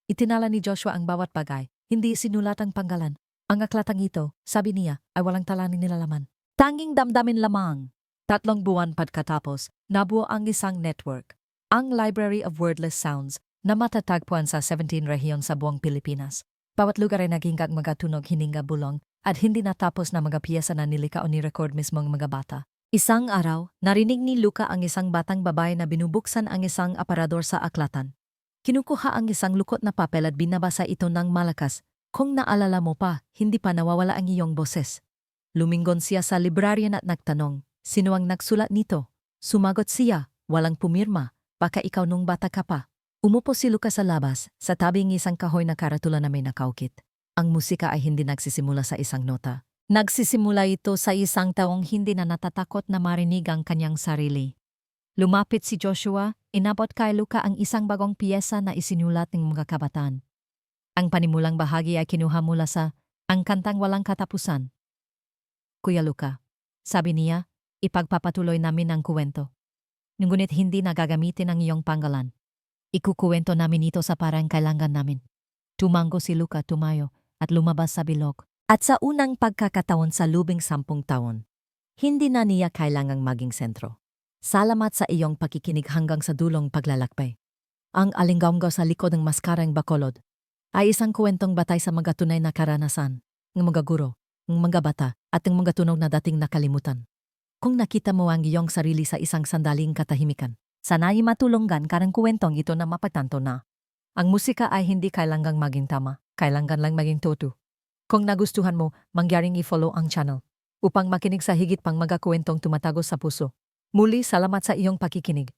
Itinala ni Joshua ang bawat bagay, hindi sinulat ang panggalan. Ang aklatang ito, sabi niya, ay walang tala ni nilalaman. Tanging damdamin lamang. 3 buwan pagkatapos, nabuo ang isang network, ang Library of Wordless Sounds, na matatagpuan sa 17 rehiyon sa buong Pilipinas. Bawat lugar ay naging mga tunog hininga bulong at hindi natapos na mga piyesa na nilika o ni-record mismong mga bata. Isang araw, narinig ni Luca ang isang batang babae na binubuksan ang isang aparador sa aklatan. Kinukuha ang isang lukot na papel at binabasa ito ng malakas. Kung naalala mo pa, hindi pa nawawala ang iyong boses. Lumingon siya sa librarian at nagtanong, "Sino ang nagsulat nito?" Sumagot siya, "Walang pumirma, baka ikaw nung bata ka pa." Umupo si Luca sa labas, sa tabing isang kahoy na karatula na may nakaukit. Ang musika ay hindi nagsisimula sa isang nota. Nagsisimula ito sa isang taong hindi na natatakot na marinig ang kanyang sarili. Lumapit si Joshua, inabot kay Luca ang isang bagong piyesa na isinulat ng mga kabataan. Ang panimulang bahagi ay kinuha mula sa Ang Kantang Walang Katapusan. "Kuya Luca," sabi niya, "ipagpapatuloy namin ang kuwento. Ngunit hindi na gagamitin ang iyong panggalan. Ikukuwento namin ito sa parang kailangan namin." Tumango si Luca, tumayo, at lumabas sa bilog. At sa unang pagkakataon sa lubing 10 taon, hindi na niya kailangang maging sentro. Salamat sa iyong pakikinig hanggang sa dulong paglalakbay. Ang Alinggaunggaw sa likod ng maskarang bakolod ay isang kwentong batay sa mga tunay na karanasan, ng mga guro, ng mga bata, at ng mga tunog na dating nakalimutan. Kung nakita mo ang iyong sarili sa isang sandaling katahimikan, sana'y matulunggan karang kwentong ito na mapatanto na ang musika ay hindi kailangang maging tama, kailangan lang maging totoo. Kung nagustuhan mo, mangyaring i-follow ang channel upang makinig sa higit pang mga kwentong tumatagos sa puso. Muli, salamat sa iyong pakikinig.